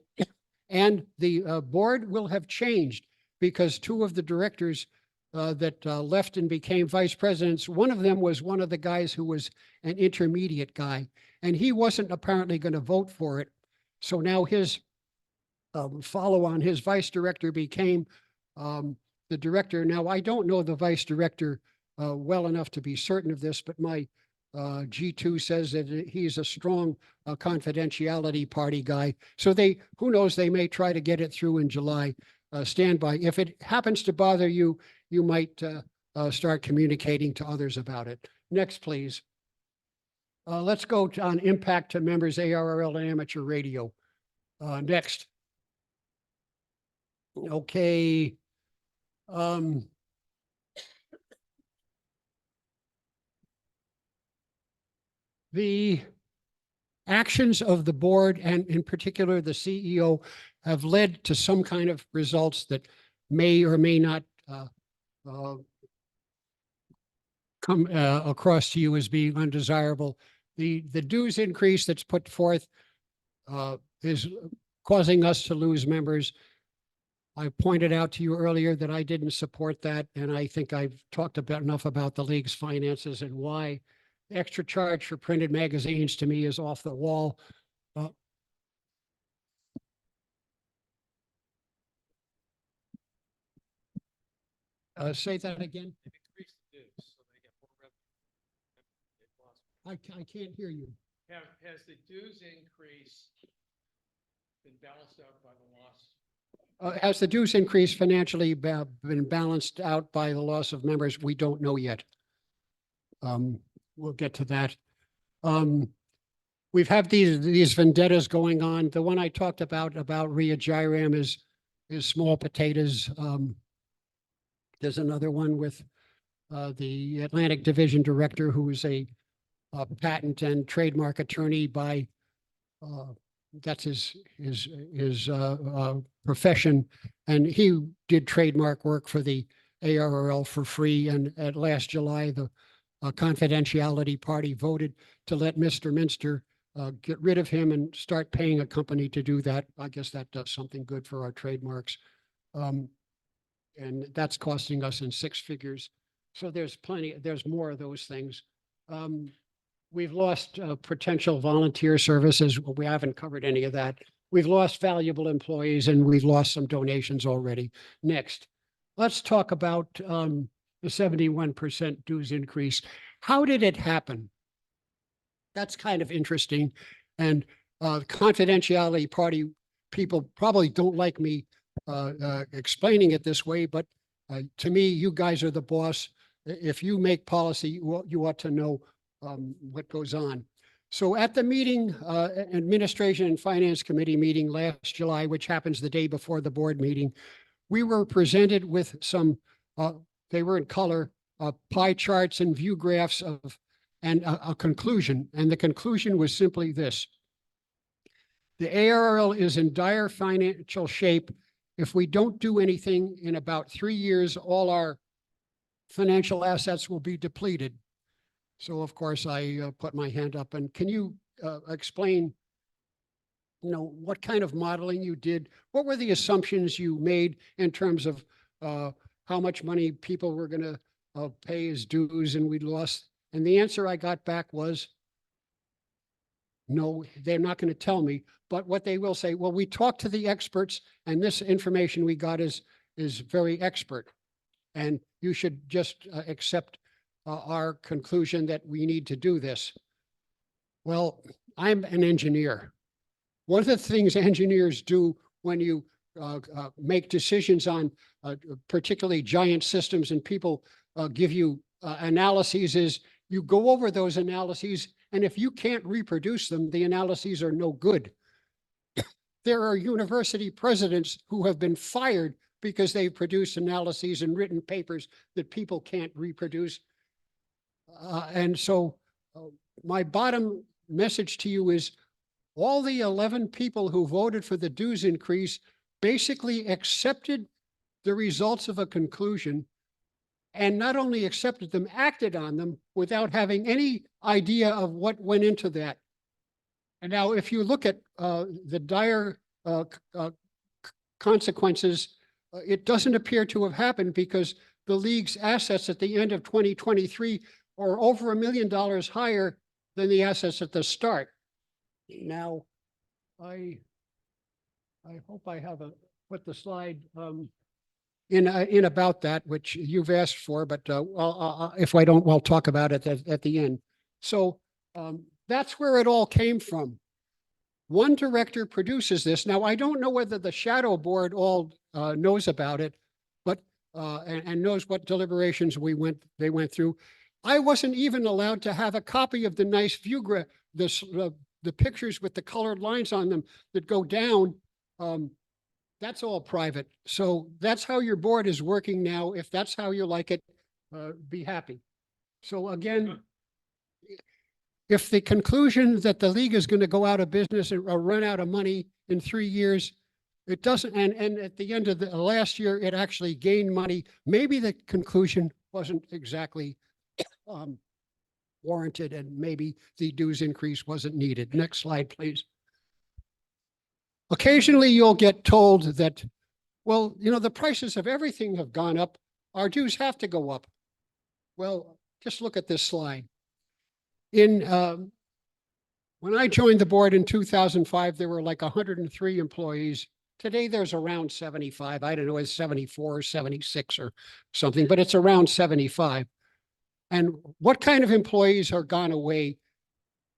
And the board will have changed because two of the directors that left and became vice presidents, one of them was one of the guys who was an intermediate guy, and he wasn't apparently going to vote for it. So now his follow-on, his vice director became the director. Now, I don't know the vice director well enough to be certain of this, but my G2 says that he's a strong confidentiality party guy. So who knows, they may try to get it through in July. Stand by. If it happens to bother you, you might start communicating to others about it. Next, please. Let's go on impact to members, ARRL and amateur radio. Next. Okay. The actions of the board, and in particular the CEO, have led to some kind of results that may or may not come across to you as being undesirable. The dues increase that's put forth is causing us to lose members. I pointed out to you earlier that I didn't support that, and I think I've talked about enough about the league's finances and why extra charge for printed magazines to me is off the wall. Say that again. I can't hear you. Has the dues increase been balanced out by the loss? Has the dues increase financially been balanced out by the loss of members? We don't know yet. We'll get to that. We've had these vendettas going on. The one I talked about Ria Jairam is small potatoes. There's another one with the Atlantic Division Director, who is a patent and trademark attorney by that's his profession, and he did trademark work for the ARRL for free. And at last July, the confidentiality party voted to let Mr. Minster get rid of him and start paying a company to do that. I guess that does something good for our trademarks. And that's costing us in six figures. So there's more of those things. We've lost potential volunteer services. We haven't covered any of that. We've lost valuable employees, and we've lost some donations already. Next, let's talk about the 71% dues increase. How did it happen? That's kind of interesting. And confidentiality party people probably don't like me explaining it this way, but to me, you guys are the boss. If you make policy, you ought to know what goes on. So at the meeting, Administration and Finance Committee meeting last July, which happens the day before the board meeting, we were presented with some, they were in color, pie charts and view graphs and a conclusion. And the conclusion was simply this: the ARRL is in dire financial shape. If we don't do anything, in about 3 years, all our financial assets will be depleted. So of course I put my hand up, and can you explain, what kind of modeling you did? What were the assumptions you made in terms of how much money people were going to pay as dues and we lost? And the answer I got back was, no, they're not going to tell me. But what they will say, well, we talked to the experts, and this information we got is very expert. And you should just accept our conclusion that we need to do this. Well, I'm an engineer. One of the things engineers do when you make decisions on particularly giant systems and people give you analyses is you go over those analyses, and if you can't reproduce them, the analyses are no good. There are university presidents who have been fired because they've produced analyses and written papers that people can't reproduce. And so my bottom message to you is all the 11 people who voted for the dues increase basically accepted the results of a conclusion, and not only accepted them, acted on them without having any idea of what went into that. And now if you look at the dire consequences, it doesn't appear to have happened because the league's assets at the end of 2023 are over $1 million higher than the assets at the start. Now, I hope I have put the slide in about that, which you've asked for, but if I don't, we'll talk about it at the end. So that's where it all came from. One director produces this. Now, I don't know whether the shadow board all knows about it, but and knows what deliberations they went through. I wasn't even allowed to have a copy of the nice view graph, the pictures with the colored lines on them that go down. That's all private. So that's how your board is working now. If that's how you like it, be happy. So again, if the conclusion that the league is going to go out of business or run out of money in 3 years, it doesn't, and at the end of the last year, it actually gained money. Maybe the conclusion wasn't exactly warranted, and maybe the dues increase wasn't needed. Next slide, please. Occasionally you'll get told that, well, the prices of everything have gone up. Our dues have to go up. Well, just look at this slide. In, when I joined the board in 2005, there were like 103 employees. Today, there's around 75. I don't know, it's 74 or 76 or something, but it's around 75. And what kind of employees are gone away?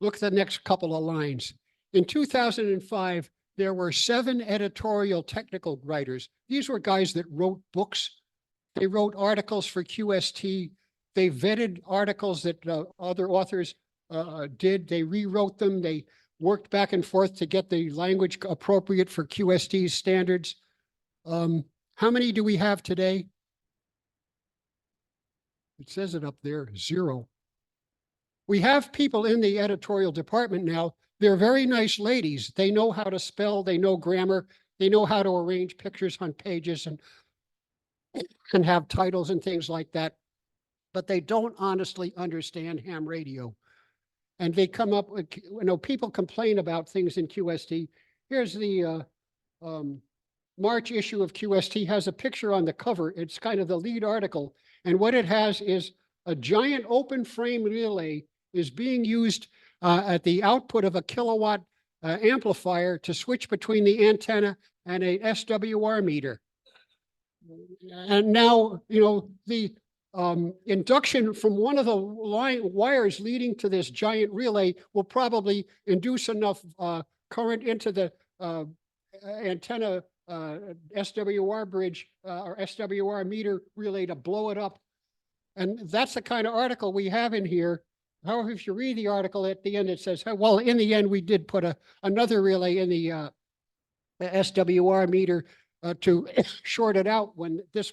Look at the next couple of lines. In 2005, there were 7 editorial technical writers. These were guys that wrote books. They wrote articles for QST. They vetted articles that other authors did. They rewrote them. They worked back and forth to get the language appropriate for QST's standards. How many do we have today? It says it up there, 0. We have people in the editorial department now. They're very nice ladies. They know how to spell, they know grammar, they know how to arrange pictures on pages and have titles and things like that. But they don't honestly understand ham radio. And they come up with, people complain about things in QST. Here's the March issue of QST, has a picture on the cover. It's kind of the lead article. And what it has is a giant open frame relay is being used at the output of a kilowatt amplifier to switch between the antenna and a SWR meter. And now, the induction from one of the wires leading to this giant relay will probably induce enough current into the antenna SWR bridge or SWR meter relay to blow it up. And that's the kind of article we have in here. However, if you read the article at the end, it says, well, in the end, we did put another relay in the SWR meter to short it out when this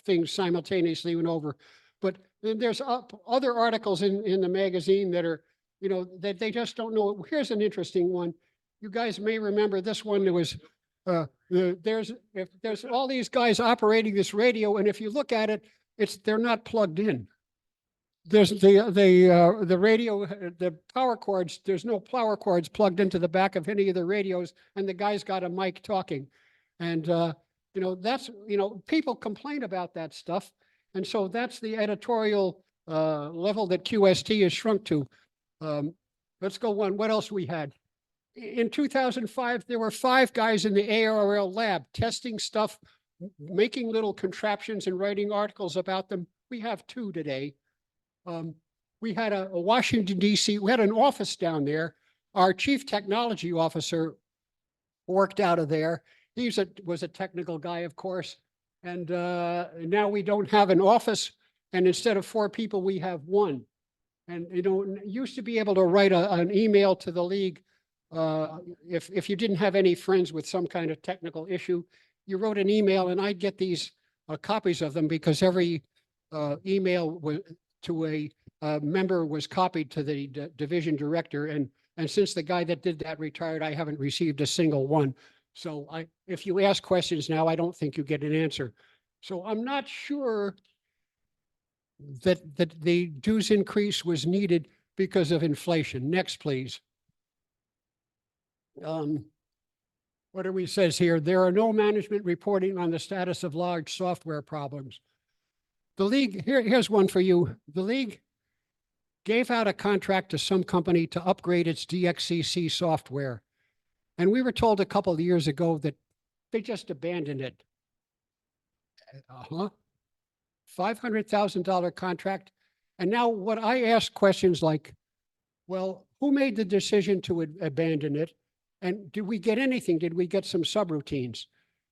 thing simultaneously went over. But then there's other articles in the magazine that are, that they just don't know. Here's an interesting one. You guys may remember this one. There was, there's all these guys operating this radio, and if you look at it, they're not plugged in. There's the radio, the power cords, there's no power cords plugged into the back of any of the radios, and the guy's got a mic talking. And, that's, people complain about that stuff. And so that's the editorial level that QST has shrunk to. Let's go on. What else we had? In 2005, there were 5 guys in the ARRL lab testing stuff, making little contraptions and writing articles about them. We have 2 today. We had a Washington, D.C., we had an office down there. Our chief technology officer worked out of there. He was a technical guy, of course. And now we don't have an office. And instead of 4 people, we have 1. And, used to be able to write an email to the league. If you didn't have any friends with some kind of technical issue, you wrote an email, and I'd get these copies of them because every email to a member was copied to the division director. And since the guy that did that retired, I haven't received a single one. So if you ask questions now, I don't think you get an answer. So I'm not sure that the dues increase was needed because of inflation. Next, please. What do we says here? There are no management reporting on the status of large software problems. The league, here's one for you. The league gave out a contract to some company to upgrade its DXCC software. And we were told a couple of years ago that they just abandoned it. $500,000 contract. And now what I ask questions like, well, who made the decision to abandon it? And did we get anything? Did we get some subroutines?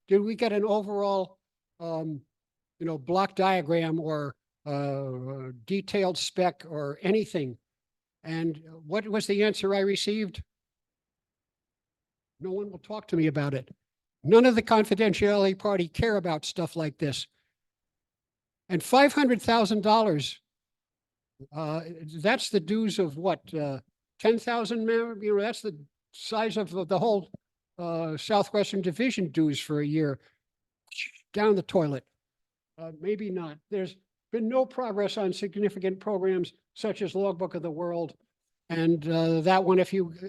Did we get an overall, block diagram or detailed spec or anything? And what was the answer I received? No one will talk to me about it. None of the confidentiality party care about stuff like this. And $500,000, that's the dues of what, 10,000, that's the size of the whole Southwestern Division dues for a year. Down the toilet. Maybe not. There's been no progress on significant programs such as Logbook of the World. And that one,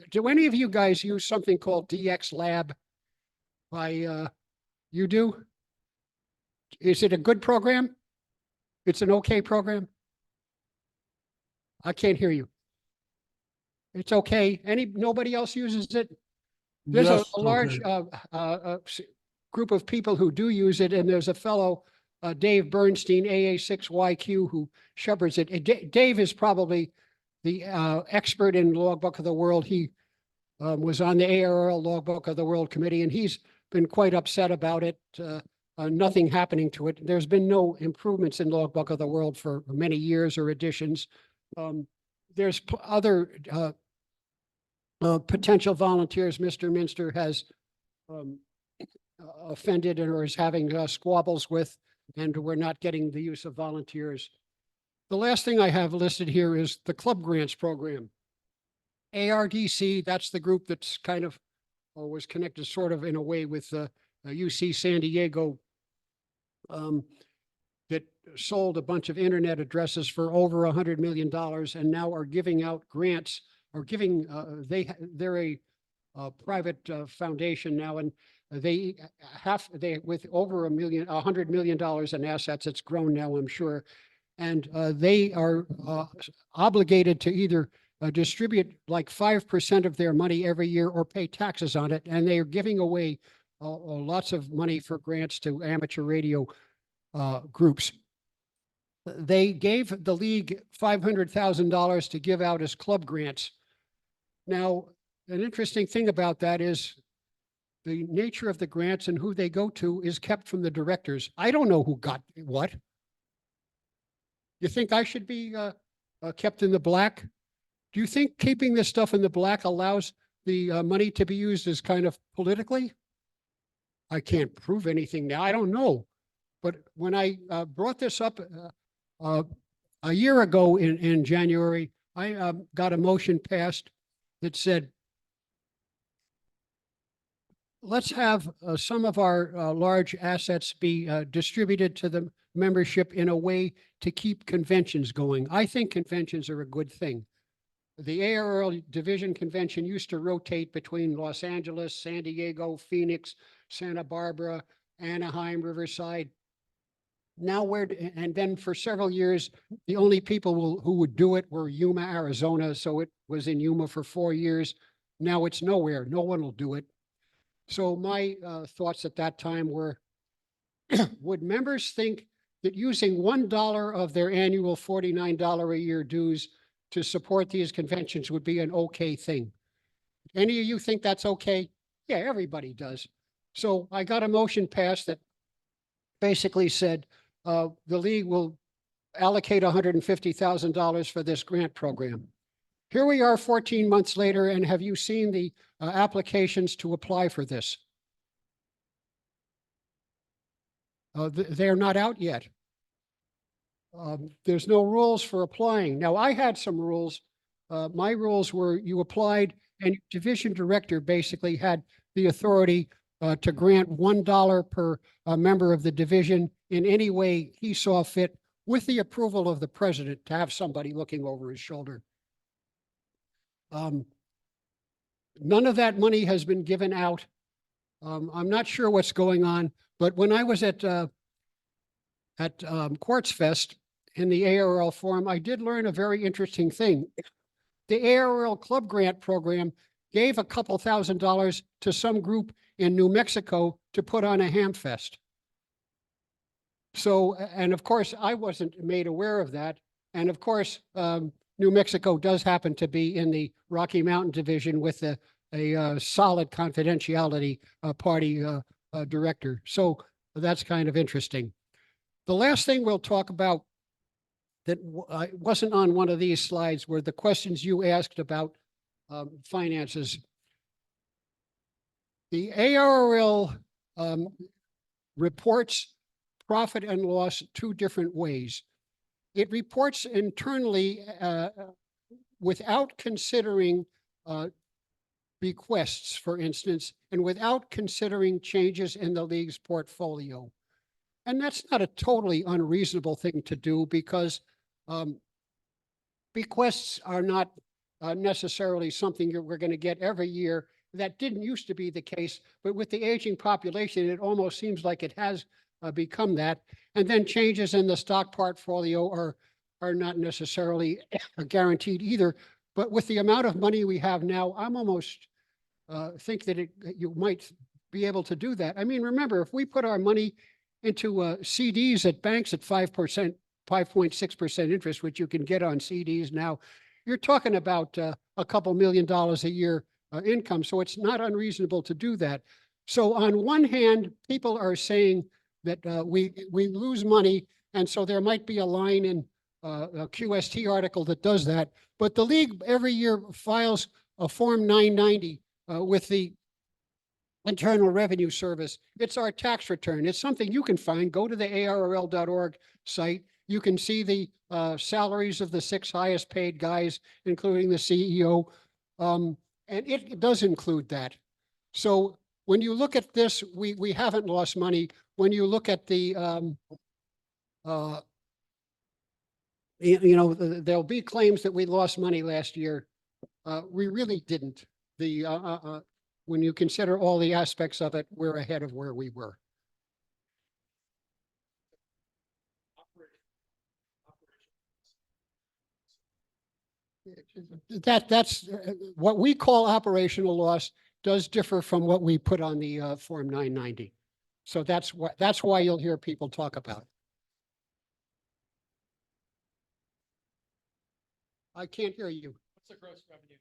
do any of you guys use something called DX Lab you do? Is it a good program? It's an okay program? I can't hear you. It's okay. Nobody else uses it? There's Yes, a large group of people who do use it, and there's a fellow, Dave Bernstein, AA6YQ, who shepherds it. Dave is probably the expert in Logbook of the World. He was on the ARRL Logbook of the World Committee, and he's been quite upset about it. Nothing happening to it. There's been no improvements in Logbook of the World for many years or additions. There's other potential volunteers Mr. Minster has offended or is having squabbles with, and we're not getting the use of volunteers. The last thing I have listed here is the club grants program. ARDC, that's the group that's kind of, or was connected sort of in a way with UC San Diego, that sold a bunch of internet addresses for over $100 million and now are giving out grants, or giving, they're a private foundation now, and they with over $100 million in assets. It's grown now, I'm sure. And they are obligated to either distribute like 5% of their money every year or pay taxes on it. And they are giving away lots of money for grants to amateur radio groups. They gave the league $500,000 to give out as club grants. Now, an interesting thing about that is the nature of the grants and who they go to is kept from the directors. I don't know who got what. You think I should be kept in the black? Do you think keeping this stuff in the black allows the money to be used as kind of politically? I can't prove anything now. I don't know. But when I brought this up a year ago in January, I got a motion passed that said, let's have some of our large assets be distributed to the membership in a way to keep conventions going. I think conventions are a good thing. The ARRL division convention used to rotate between Los Angeles, San Diego, Phoenix, Santa Barbara, Anaheim, Riverside. Now and then for several years, the only people who would do it were Yuma, Arizona. So it was in Yuma for 4 years. Now it's nowhere. No one will do it. So my thoughts at that time were, would members think that using $1 of their annual $49 a year dues to support these conventions would be an okay thing? Any of you think that's okay? Yeah, everybody does. So I got a motion passed that basically said the league will allocate $150,000 for this grant program. Here we are 14 months later, and have you seen the applications to apply for this? They're not out yet. There's no rules for applying. Now, I had some rules. My rules were you applied and your division director basically had the authority to grant $1 per member of the division in any way he saw fit, with the approval of the president, to have somebody looking over his shoulder. None of that money has been given out. I'm not sure what's going on, but when I was at Quartz Fest in the ARRL forum, I did learn a very interesting thing. The ARRL Club Grant Program gave a couple $1,000s to some group in New Mexico to put on a ham fest. So, and of course, I wasn't made aware of that. And of course, New Mexico does happen to be in the Rocky Mountain division with a solid confidentiality party director. So that's kind of interesting. The last thing we'll talk about that wasn't on one of these slides were the questions you asked about finances. The ARRL reports profit and loss 2 different ways. It reports internally without considering bequests, for instance, and without considering changes in the league's portfolio. And that's not a totally unreasonable thing to do, because bequests are not necessarily something we're going to get every year. That didn't used to be the case, but with the aging population, it almost seems like it has become that. And then changes in the stock portfolio are not necessarily guaranteed either. But with the amount of money we have now, I'm almost think that you might be able to do that. I mean, remember, if we put our money into CDs at banks at 5%, 5.6% interest, which you can get on CDs now, you're talking about a couple $1 million a year income. So it's not unreasonable to do that. So on one hand, people are saying that we lose money, and so there might be a line in a QST article that does that. But the league every year files a Form 990 with the Internal Revenue Service. It's our tax return. It's something you can find. Go to the ARRL.org site. You can see the salaries of the 6 highest paid guys, including the CEO. And it does include that. So when you look at this, we haven't lost money. When you look at the, there'll be claims that we lost money last year. We really didn't. When you consider all the aspects of it, we're ahead of where we were. That's what we call operational loss does differ from what we put on the Form 990. So that's why you'll hear people talk about it. I can't hear you. What's the gross revenue?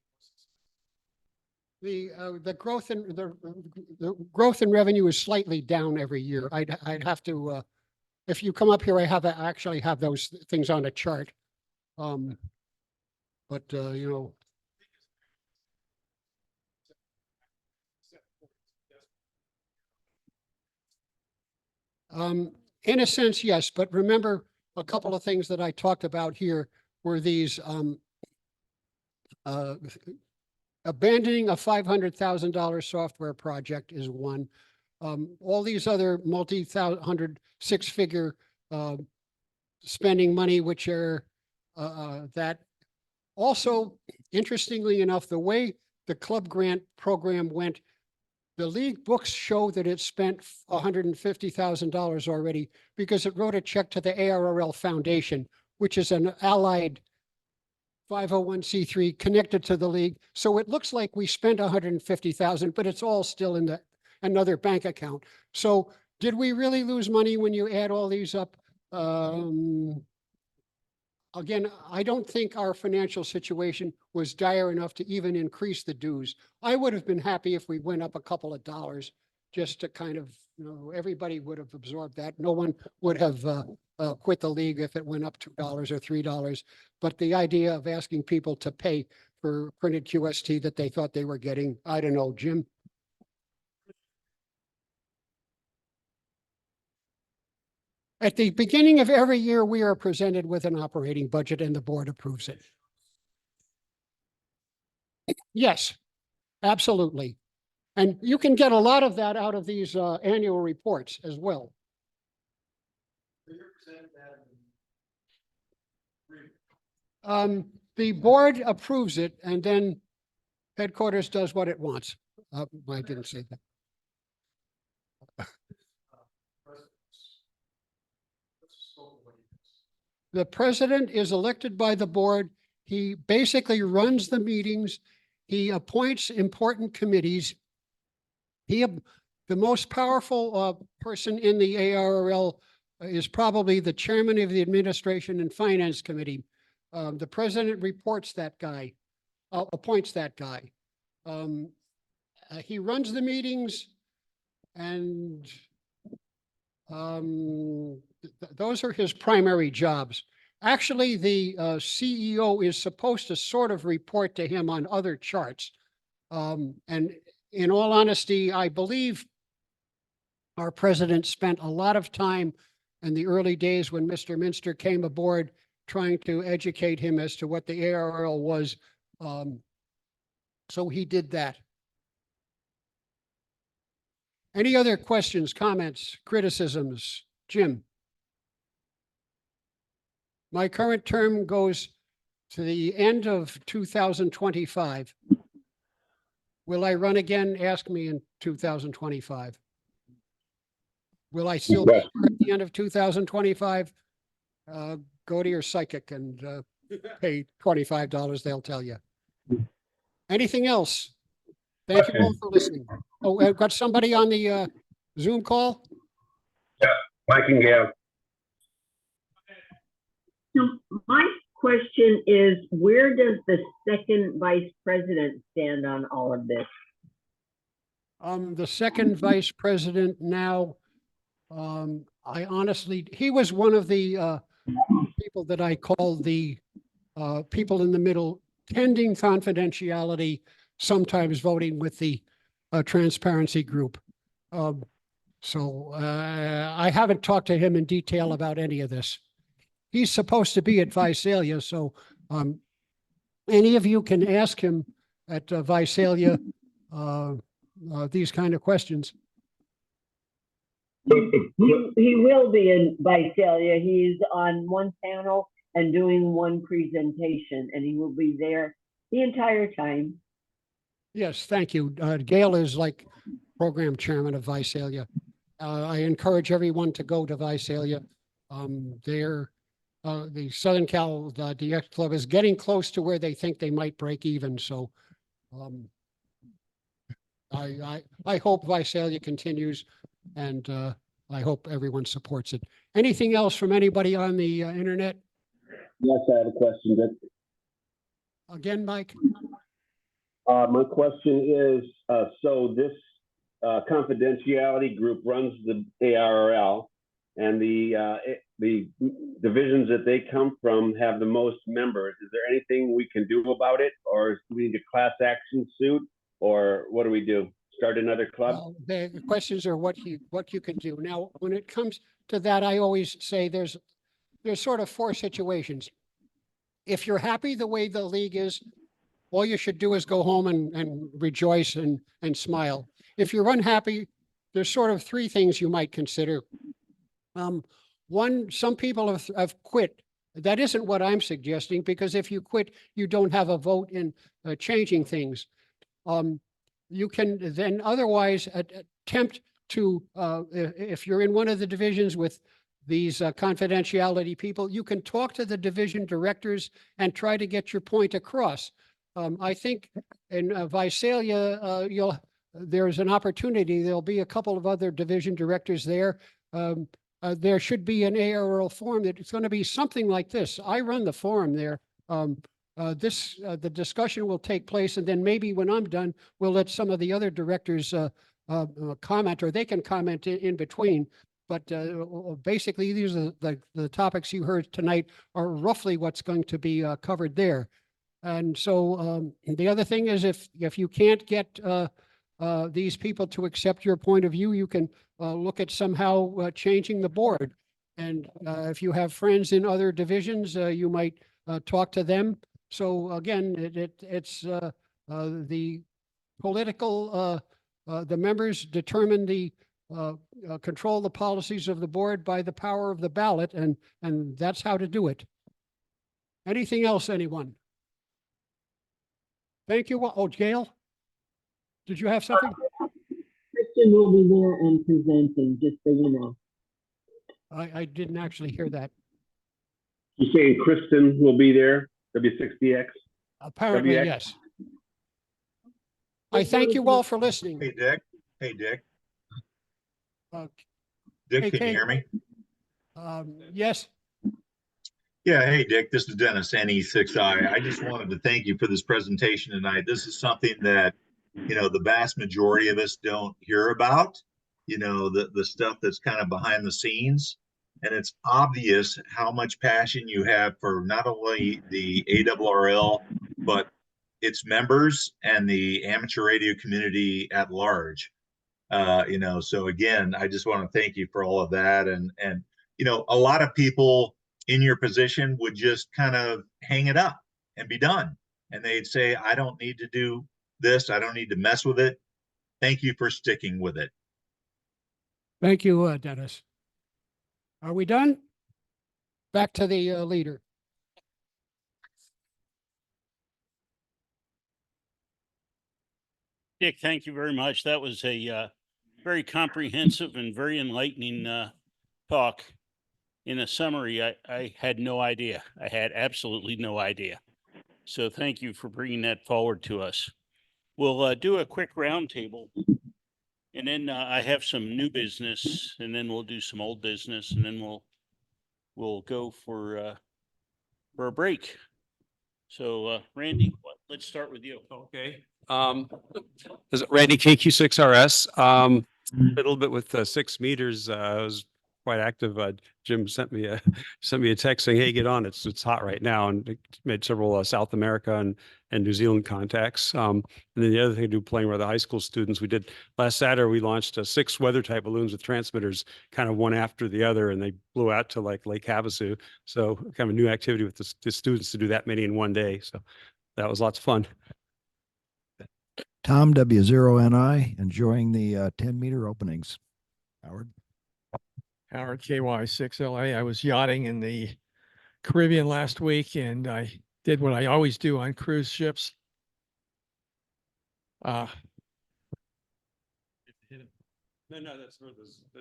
The growth in revenue is slightly down every year. I'd have to if you come up here, I actually have those things on a chart. But in a sense, yes. But remember, a couple of things that I talked about here were these abandoning a $500,000 software project is one. All these other multi-hundred, six-figure spending money, which are that. Also, interestingly enough, the way the club grant program went, the league books show that it spent $150,000 already because it wrote a check to the ARRL Foundation, which is an allied 501c3 connected to the league. So it looks like we spent 150,000, but it's all still in another bank account. So did we really lose money when you add all these up? Again, I don't think our financial situation was dire enough to even increase the dues. I would have been happy if we went up a couple of dollars just to kind of, everybody would have absorbed that. No one would have quit the league if it went up $2 or $3. But the idea of asking people to pay for printed QST that they thought they were getting, I don't know, Jim. At the beginning of every year, we are presented with an operating budget and the board approves it. Yes, absolutely. And you can get a lot of that out of these annual reports as well. The board approves it and then headquarters does what it wants. I didn't say that. The president is elected by the board. He basically runs the meetings. He appoints important committees. The most powerful person in the ARRL is probably the chairman of the Administration and Finance Committee. The president reports that guy, appoints that guy. He runs the meetings and those are his primary jobs. Actually, the CEO is supposed to sort of report to him on other charts. And in all honesty, I believe our president spent a lot of time in the early days when Mr. Minster came aboard trying to educate him as to what the ARRL was. So he did that. Any other questions, comments, criticisms? Jim? My current term goes to the end of 2025. Will I run again? Ask me in 2025. Will I still be here at the end of 2025? Go to your psychic and pay $25, they'll tell you. Anything else? Thank you all for listening. Oh, I've got somebody on the Zoom call. Mike and Gail. So my question is, where does the second vice president stand on all of this? The second vice president now, I honestly, he was one of the people that I call the people in the middle, tending confidentiality, sometimes voting with the transparency group. So I haven't talked to him in detail about any of this. He's supposed to be at Visalia, so any of you can ask him at Visalia these kind of questions. He will be in Visalia. He's on one panel and doing one presentation, and he will be there the entire time. Yes, thank you. Gail is like program chairman of Visalia. I encourage everyone to go to Visalia. The Southern Cal DX Club is getting close to where they think they might break even. So I hope Visalia continues, and I hope everyone supports it. Anything else from anybody on the internet? Yes, I have a question, Dick. Again, Mike? My question is, so this confidentiality group runs the ARRL, and the divisions that they come from have the most members. Is there anything we can do about it, or do we need a class action suit, or what do we do? Start another club? Well, the questions are what you can do. Now, when it comes to that, I always say there's sort of four situations. If you're happy the way the league is, all you should do is go home and rejoice and smile. If you're unhappy, there's sort of three things you might consider. One, some people have quit. That isn't what I'm suggesting, because if you quit, you don't have a vote in changing things. You can then otherwise attempt to, if you're in one of the divisions with these confidentiality people, you can talk to the division directors and try to get your point across. I think in Visalia, there's an opportunity. There'll be a couple of other division directors there. There should be an ARRL forum that it's going to be something like this. I run the forum there. The discussion will take place, and then maybe when I'm done, we'll let some of the other directors comment, or they can comment in between. But basically, these are the topics you heard tonight are roughly what's going to be covered there. And so the other thing is, if you can't get these people to accept your point of view, you can look at somehow changing the board. And if you have friends in other divisions, you might talk to them. So again, it's the political, the members determine the control the policies of the board by the power of the ballot, and that's how to do it. Anything else, anyone? Thank you. Oh, Gail, did you have something? Kristen will be there and presenting, just so you know. I didn't actually hear that. You're saying Kristen will be there, W6DX? Apparently, WX? yes. I thank you all for listening. Hey, Dick. Hey, Dick. Uh, Dick, hey, can Kate. you hear me? Yes. Yeah. Hey, Dick. This is Dennis, NE6I. I just wanted to thank you for this presentation tonight. This is something that, the vast majority of us don't hear about, the stuff that's kind of behind the scenes. And it's obvious how much passion you have for not only the ARRL, but its members and the amateur radio community at large. So again, I just want to thank you for all of that. And a lot of people in your position would just kind of hang it up and be done. And they'd say, I don't need to do this. I don't need to mess with it. Thank you for sticking with it. Thank you, Dennis. Are we done? Back to the leader. Dick, thank you very much. That was a very comprehensive and very enlightening talk. In a summary, I had no idea. I had absolutely no idea. So thank you for bringing that forward to us. we'll do a quick roundtable. And then I have some new business, and then we'll do some old business, and then we'll go for a break. So Randy, let's start with you. Okay. This is Randy KQ6RS. A little bit with 6 meters. I was quite active. Jim sent me a text saying, "Hey, get on. It's hot right now," and it made several South America and New Zealand contacts. And then the other thing to do, playing with the high school students, we did last Saturday. We launched 6 weather type balloons with transmitters, kind of one after the other, and they blew out to like Lake Havasu. So kind of a new activity with the students to do that many in one day. So that was lots of fun. Tom W0NI, enjoying the 10-meter openings. Howard. Howard KY6LA. I was yachting in the Caribbean last week, and I did what I always do on cruise ships. No, that's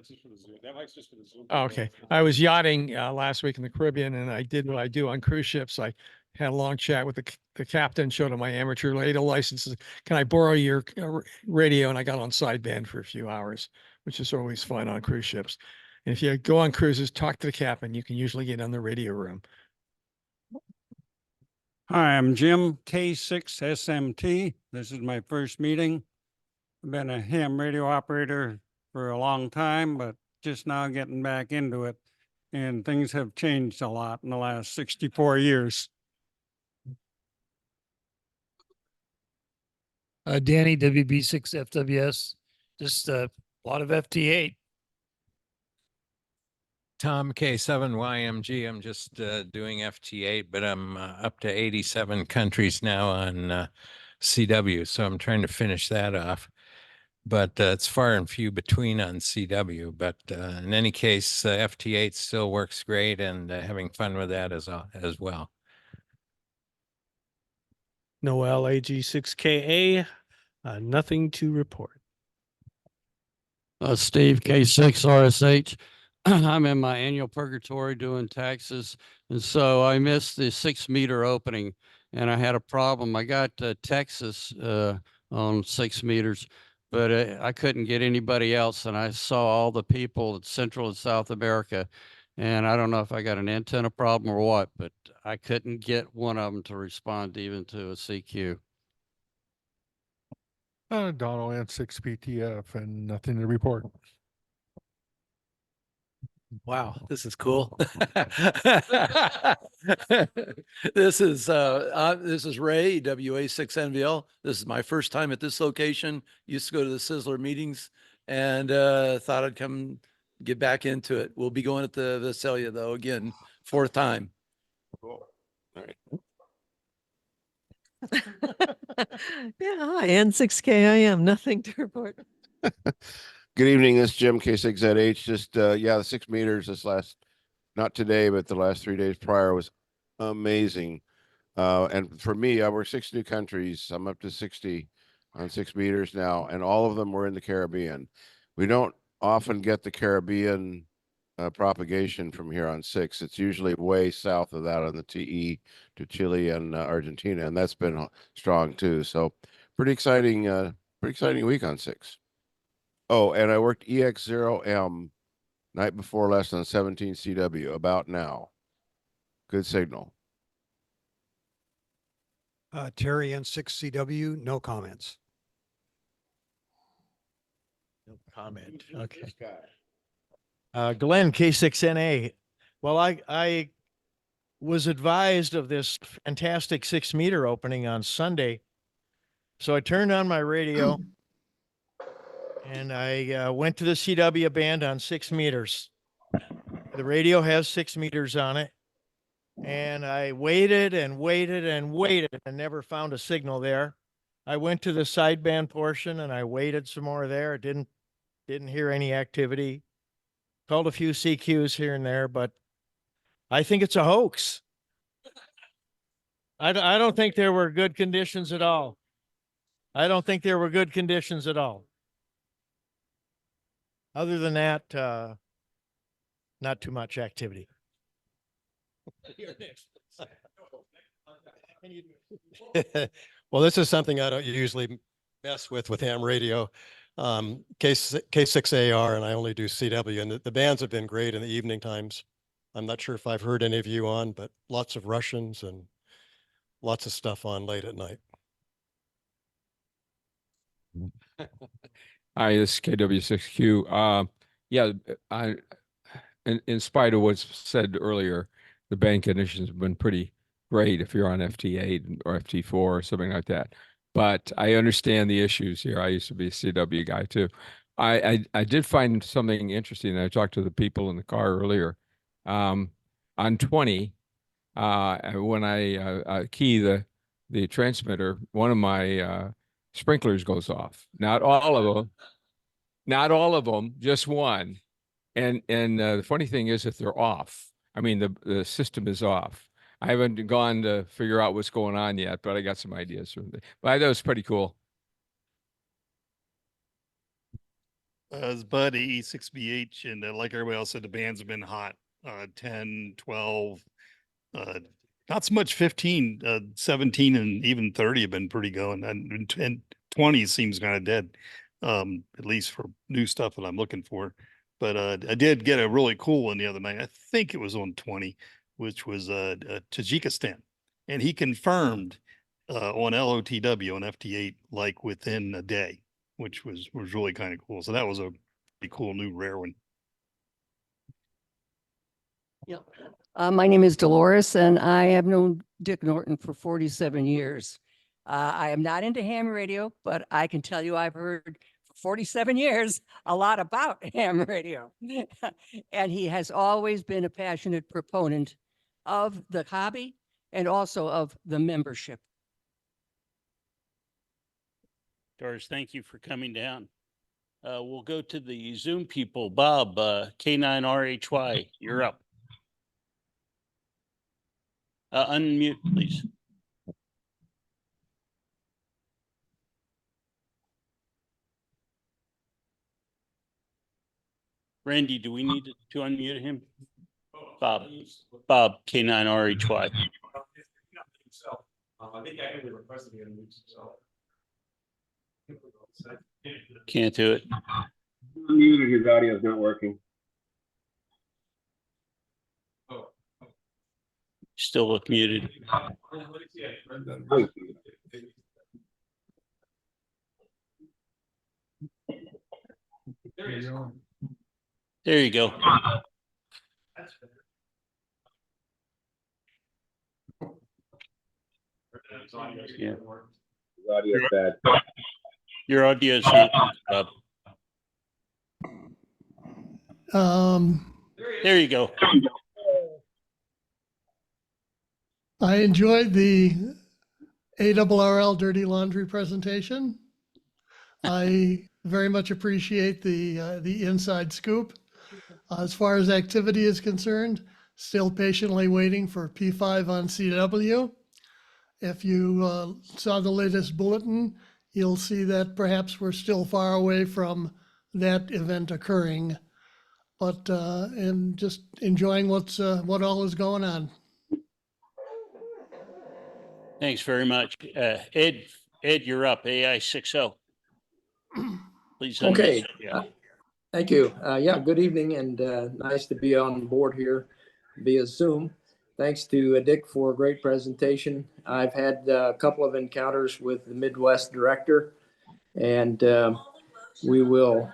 just for the Zoom. That mic's just for the Zoom. Okay. I was yachting last week in the Caribbean, and I did what I do on cruise ships. I had a long chat with the captain, showed him my amateur radio licenses. Can I borrow your radio? And I got on sideband for a few hours, which is always fun on cruise ships. And if you go on cruises, talk to the captain. You can usually get on the radio room. Hi, I'm Jim K6SMT. This is my first meeting. I've been a ham radio operator for a long time, but just now getting back into it. And things have changed a lot in the last 64 years. Danny WB6FWS, just a lot of FT8. Tom K7YMG. I'm just doing FT8, but I'm up to 87 countries now on CW. So I'm trying to finish that off. But it's far and few between on CW. But in any case, FT8 still works great, and having fun with that as well. Noel AG6KA, nothing to report. Steve K6RSH. I'm in my annual purgatory doing taxes. And so I missed the 6-meter opening and I had a problem. I got Texas on 6 meters, but I couldn't get anybody else. And I saw all the people in Central and South America. And I don't know if I got an antenna problem or what, but I couldn't get one of them to respond even to a CQ. Donald N6PTF and nothing to report. Wow, this is cool. This is Ray, WA6NVL. This is my first time at this location. Used to go to the Sizzler meetings and thought I'd come get back into it. We'll be going at the Visalia though, again, 4th time. Cool. All right. Yeah, hi, N6KIM, nothing to report. Good evening, this is Jim K6ZH. Just, yeah, the 6 meters this not today, but the last 3 days prior was amazing. And for me, I work 6 new countries. I'm up to 60 on 6 meters now, and all of them were in the Caribbean. We don't often get the Caribbean propagation from here on 6. It's usually way south of that on the TE to Chile and Argentina, and that's been strong too. So pretty exciting week on 6. Oh, and I worked EX0M night before last on 17 CW, about now. Good signal. Terry N6CW, no comments. No comment. Okay. Glenn K6NA. Well, I was advised of this fantastic 6 meter opening on Sunday. So I turned on my radio and I went to the CW band on 6 meters. The radio has 6 meters on it. And I waited and waited and waited and never found a signal there. I went to the sideband portion and I waited some more there. Didn't hear any activity. Called a few CQs here and there, but I think it's a hoax. I don't think there were good conditions at all. I don't think there were good conditions at all. Other than that, not too much activity. Well, this is something I don't usually mess with ham radio. K6AR, and I only do CW, and the bands have been great in the evening times. I'm not sure if I've heard any of you on, but lots of Russians and lots of stuff on late at night. Hi, this is KW6Q. Yeah, in spite of what's said earlier, the bank conditions have been pretty great if you're on FT8 or FT4 or something like that. But I understand the issues here. I used to be a CW guy too. I did find something interesting. I talked to the people in the car earlier. On 20, when I key the transmitter, one of my sprinklers goes off. Not all of them, just one. And the funny thing is, if they're off, I mean the system is off. I haven't gone to figure out what's going on yet, but I got some ideas from it. But I thought it was pretty cool. It's Bud E6BH, and like everybody else said, the bands have been hot. 10, 12, not so much 15, 17, and even 30 have been pretty going, and 20 seems kind of dead, at least for new stuff that I'm looking for. But I did get a really cool one the other night. I think it was on 20, which was Tajikistan, and he confirmed on LOTW on FT8 like within a day, which was really kind of cool. So that was a pretty cool new rare one. Yep. My name is Dolores, and I have known Dick Norton for 47 years. I am not into ham radio, but I can tell you I've heard for 47 years a lot about ham radio. And he has always been a passionate proponent of the hobby and also of the membership. Doris, thank you for coming down. We'll go to the Zoom people. Bob, K9RHY, you're up. Unmute, please. Randy, do we need to unmute him? Bob, K9RHY. I think I can request the unmute, so. Can't do it. Unmuted, his audio is not working. Still look muted. There you go. Yeah. Audio is bad. Your audio is not up. There you go. I enjoyed the ARRL Dirty Laundry presentation. I very much appreciate the inside scoop. As far as activity is concerned, still patiently waiting for P5 on CW. If you saw the latest bulletin, you'll see that perhaps we're still far away from that event occurring, but and just enjoying what all is going on. Thanks very much. Ed, you're up, AI60. Please. Okay. Yeah. Thank you. Yeah, good evening, and nice to be on board here via Zoom. Thanks to Dick for a great presentation. I've had a couple of encounters with the Midwest director, and we will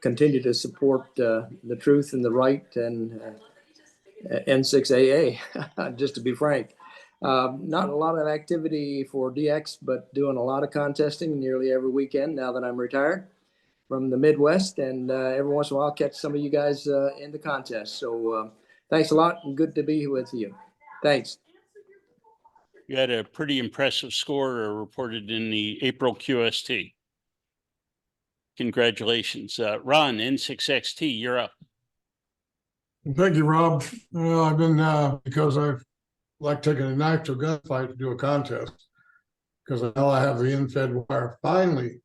continue to support the truth and the right and N6AA, just to be frank. Not a lot of activity for DX, but doing a lot of contesting nearly every weekend now that I'm retired from the Midwest, and every once in a while I'll catch some of you guys in the contest. So thanks a lot, and good to be with you. Thanks. You had a pretty impressive score reported in the April QST. Congratulations. Ron, N6XT, you're up. Thank you, Rob. Well, I've been because I've like taking a knife to a gunfight to do a contest, because I know I have the infed wire. Finally,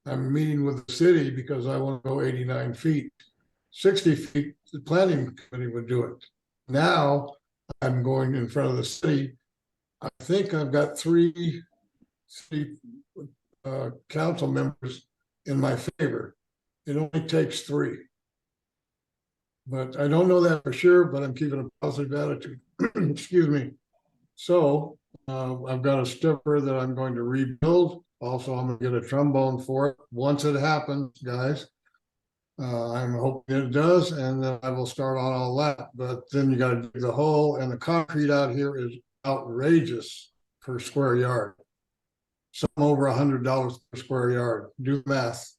I'm meeting with the city because I want to go 89 feet. 60 feet, the planning committee would do it. Now I'm going in front of the city. I think I've got three council members in my favor. It only takes 3. But I don't know that for sure, but I'm keeping a positive attitude. Excuse me. So I've got a stiffer that I'm going to rebuild. Also, I'm gonna get a trombone for it once it happens, guys. I'm hoping it does, and then I will start on all that. But then you gotta dig the hole, and the concrete out here is outrageous per square yard. Some over $100 per square yard. Do math.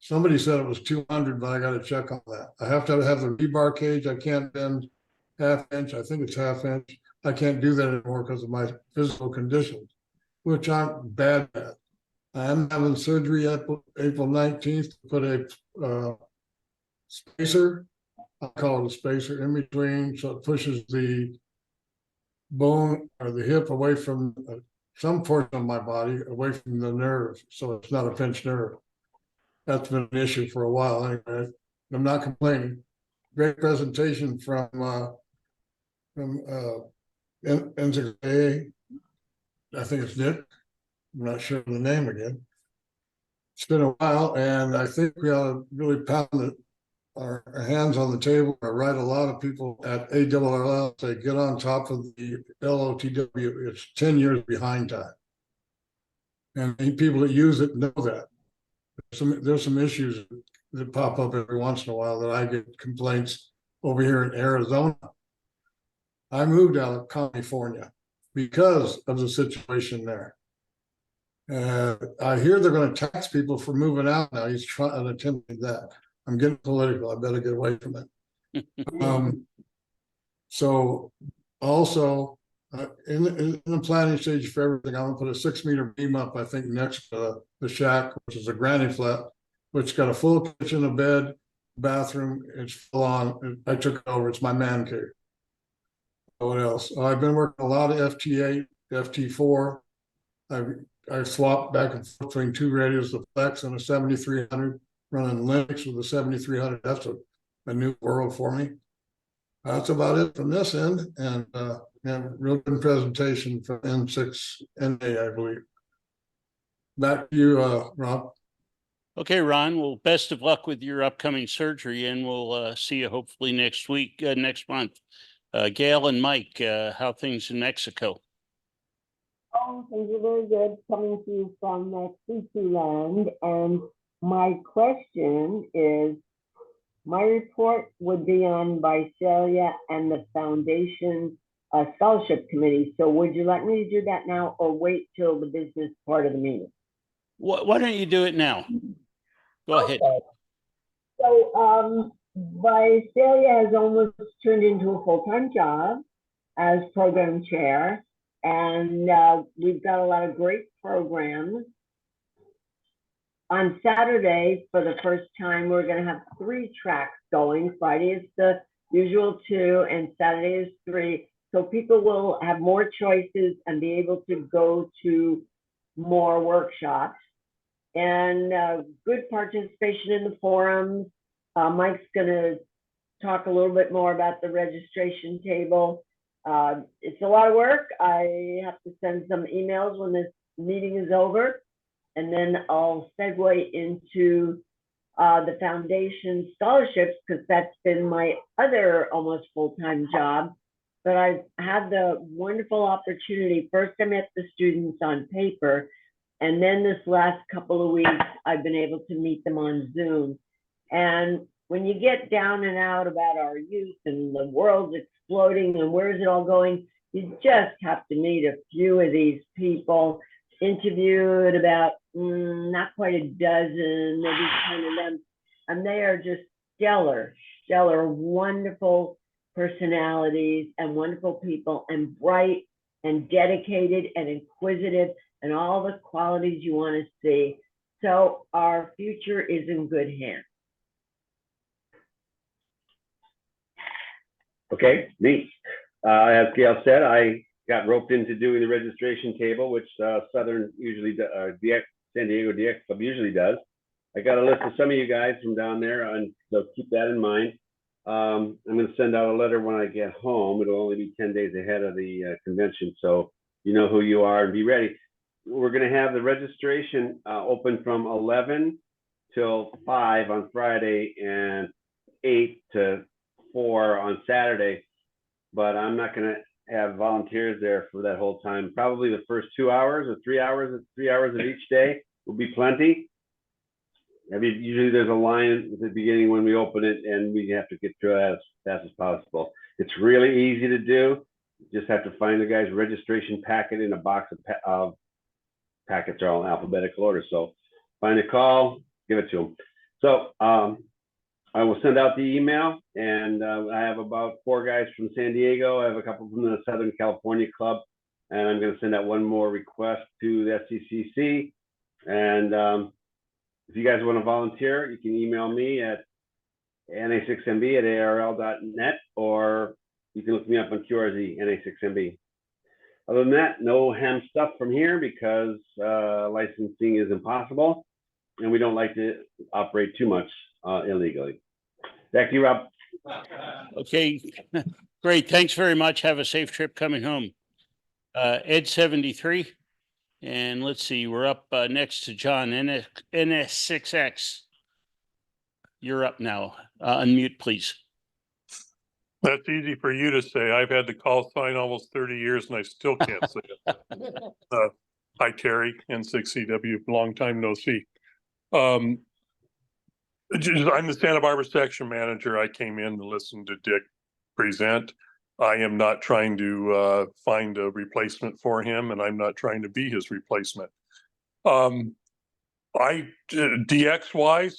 Somebody said it was 200, but I gotta check on that. I have to have the rebar cage. I can't bend half inch. I think it's half inch. I can't do that anymore because of my physical conditions, which I'm bad at. I'm having surgery April 19th to put a spacer, I call it a spacer, in between, so it pushes the bone or the hip away from some portion of my body, away from the nerve, so it's not a pinched nerve. That's been an issue for a while anyway. I'm not complaining. Great presentation from NCAA. I think it's Nick. I'm not sure of the name again. It's been a while, and I think we ought to really pound our hands on the table or write a lot of people at ARRL, say get on top of the LOTW. It's 10 years behind time. And the people that use it know that. There's some issues that pop up every once in a while that I get complaints over here in Arizona. I moved out of California because of the situation there. I hear they're going to tax people for moving out now. He's trying attempting that. I'm getting political. I better get away from it. So also in the planning stage for everything, I'm gonna put a 6-meter beam up, I think, next to the shack, which is a granny flat, which got a full kitchen, a bed, bathroom. It's full on. I took it over. It's my man cave. What else? I've been working a lot of FT8, FT4. I swapped back and forth between 2 radios, the Flex and a 7300, running Linux with the 7300. That's a new world for me. That's about it from this end, and real good presentation from N6NA, I believe. Back to you, Rob. Okay, Ron. Well, best of luck with your upcoming surgery, and we'll see you hopefully next week, next month. Gail and Mike, how things in Mexico? Oh, things are very good, coming to you from Mexico land. And my question is, my report would be on Visalia and the Foundation Scholarship Committee. So would you like me to do that now or wait till the business part of the meeting? Why don't you do it now? Go ahead. So Visalia has almost turned into a full-time job as program chair. And we've got a lot of great programs. On Saturday, for the first time, we're going to have 3 tracks going. Friday is the usual 2, and Saturday is 3. So people will have more choices and be able to go to more workshops. And good participation in the forums. Mike's going to talk a little bit more about the registration table. It's a lot of work. I have to send some emails when this meeting is over, and then I'll segue into the foundation scholarships, because that's been my other almost full-time job. But I've had the wonderful opportunity. First, I met the students on paper, and then this last couple of weeks, I've been able to meet them on Zoom. And when you get down and out about our youth and the world's exploding and where's it all going, you just have to meet a few of these people. Interviewed about not quite a dozen, maybe 10 of them, and they are just stellar, wonderful personalities and wonderful people, and bright and dedicated and inquisitive and all the qualities you want to see. So our future is in good hands. Okay, neat. As Gail said, I got roped into doing the registration table, which Southern usually, San Diego DX Club usually does. I got a list of some of you guys from down there, and so keep that in mind. I'm going to send out a letter when I get home. It'll only be 10 days ahead of the convention, so you know who you are and be ready. we're gonna have the registration open from 11 till 5 on Friday and 8 to 4 on Saturday. But I'm not gonna have volunteers there for that whole time. Probably the first 2 hours or 3 hours of each day will be plenty. I mean, usually there's a line at the beginning when we open it, and we have to get through it as fast as possible. It's really easy to do. You just have to find the guy's registration packet in a box of packets are all in alphabetical order. So find a call, give it to them. So I will send out the email, and I have about 4 guys from San Diego. I have a couple from the Southern California Club, and I'm going to send out one more request to the SCCC. And if you guys want to volunteer, you can email me at na6mb@arrl.net, or you can look me up on QRZ, na6mb. Other than that, no ham stuff from here because licensing is impossible, and we don't like to operate too much illegally. Back to you, Rob. Okay, great. Thanks very much. Have a safe trip coming home. Ed 73. And let's see, we're up next to John, NS6X. You're up now. Unmute, please. That's easy for you to say. I've had the call sign almost 30 years and I still can't say it. Hi, Terry, N6CW, long time no see. I'm the Santa Barbara section manager. I came in to listen to Dick present. I am not trying to find a replacement for him, and I'm not trying to be his replacement. DX wise,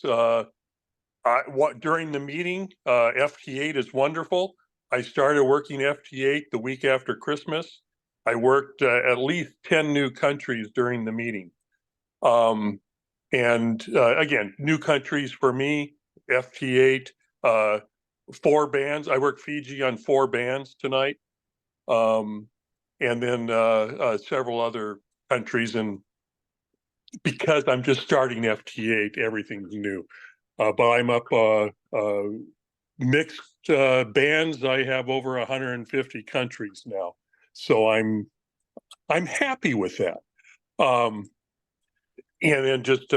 during the meeting, FT8 is wonderful. I started working FT8 the week after Christmas. I worked at least 10 new countries during the meeting. Again, new countries for me, FT8, 4 bands. I worked Fiji on 4 bands tonight. And then several other countries. And because I'm just starting FT8, everything's new. But I'm up mixed bands. I have over 150 countries now. So I'm happy with that. And then just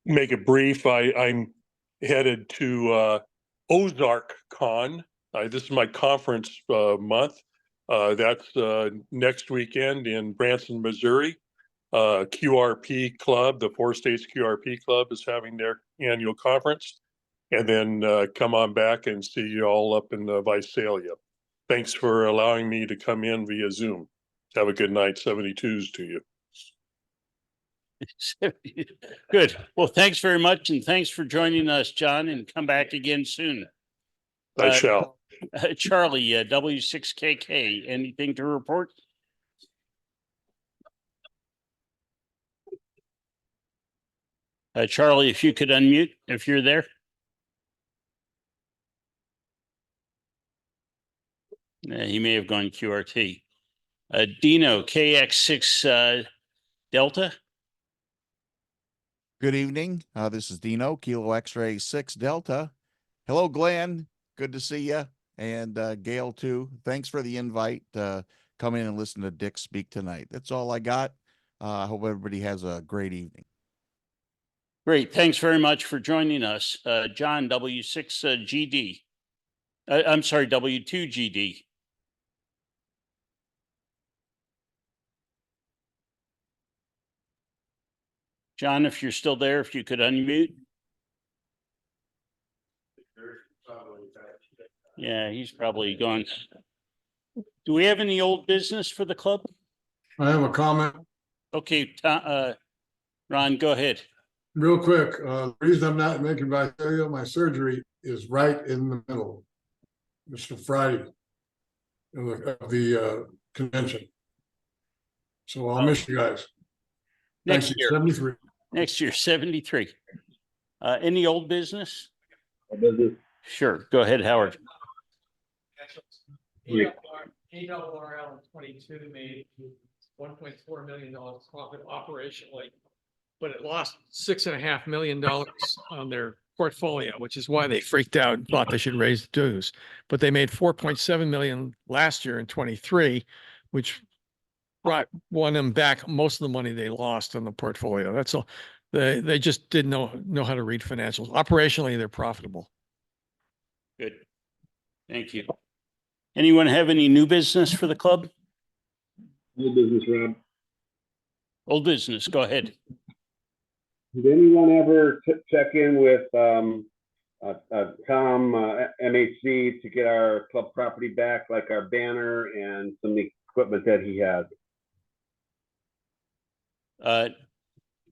make it brief, I'm headed to Ozark Con. This is my conference month. That's next weekend in Branson, Missouri. QRP Club, the 4 States QRP Club, is having their annual conference. And then come on back and see you all up in Visalia. Thanks for allowing me to come in via Zoom. Have a good night. 72s to you. Good. Well, thanks very much. And thanks for joining us, John, and come back again soon. I shall. Charlie, W6KK, anything to report? Charlie, if you could unmute, if you're there. He may have gone QRT. Dino, KX6 Delta. Good evening. This is Dino, Kilo X-Ray 6 Delta. Hello, Glenn. Good to see you. And Gail, too. Thanks for the invite. Come in and listen to Dick speak tonight. That's all I got. I hope everybody has a great evening. Great. Thanks very much for joining us. John, W6GD. I'm sorry, W2GD. John, if you're still there, if you could unmute. Yeah, he's probably gone. Do we have any old business for the club? I have a comment. Okay, Ron, go ahead. Real quick, the reason I'm not making Visalia, my surgery is right in the middle. It's the Friday of the convention. So I'll miss you guys. Next Thank you. year. 73. Next year, 73. Any old business? Sure. Go ahead, Howard. ARRL in 22 made $1.4 million profit operationally, but it lost $6.5 million on their portfolio, which is why they freaked out and thought they should raise the dues. But they made $4.7 million last year in 23, which brought won them back most of the money they lost on the portfolio. That's all. They just didn't know how to read financials. Operationally, they're profitable. Good. Thank you. Anyone have any new business for the club? New business, Rob. Old business, go ahead. Did anyone ever check in with Tom MHC to get our club property back, like our banner and some equipment that he has?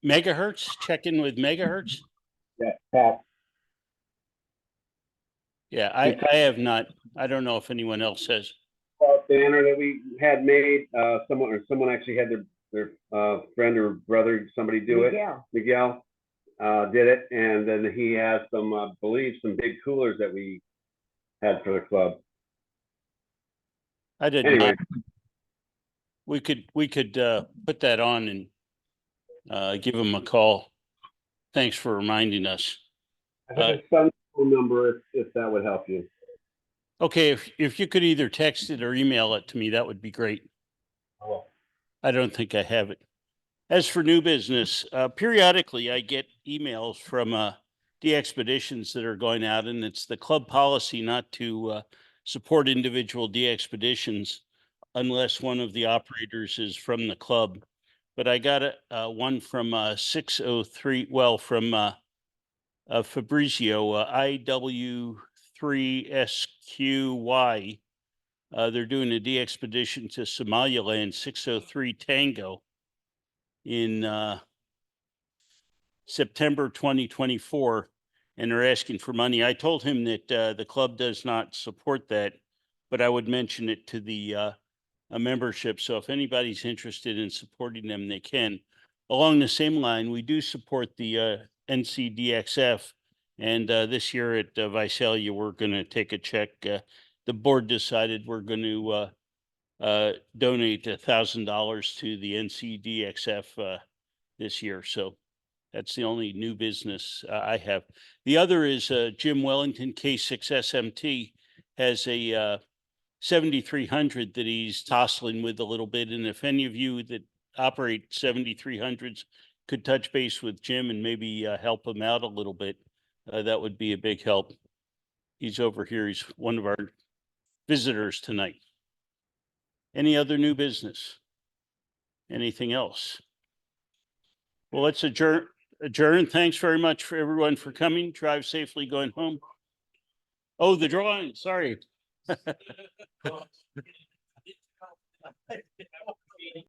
Megahertz, check in with Megahertz. Yeah, Pat. Yeah, I have not. I don't know if anyone else has. Banner that we had made, someone actually had their friend or brother, somebody do it. Miguel did it, and then he has some, I believe, some big coolers that we had for the club. I did Anyway. not. We could put that on and give him a call. Thanks for reminding us. I have his son's phone number if that would help you. Okay, if you could either text it or email it to me, that would be great. Oh. I don't think I have it. As for new business, periodically I get emails from the expeditions that are going out, and it's the club policy not to support individual de-expeditions unless one of the operators is from the club. But I got one from 603, well, from Fabrizio, IW3SQY. They're doing a de-expedition to Somaliland, 603 Tango in September 2024, and they're asking for money. I told him that the club does not support that, but I would mention it to the membership. So if anybody's interested in supporting them, they can. Along the same line, we do support the NCDXF, and this year at Visalia, we're going to take a check. The board decided we're going to donate $1,000 to the NCDXF this year. So that's the only new business I have. The other is Jim Wellington K6SMT has a 7300 that he's tossling with a little bit. And if any of you that operate 7300s could touch base with Jim and maybe help him out a little bit, that would be a big help. He's over here. He's one of our visitors tonight. Any other new business? Anything else? Well, let's adjourn. Thanks very much for everyone for coming. Drive safely going home. Oh, the drawing. Sorry.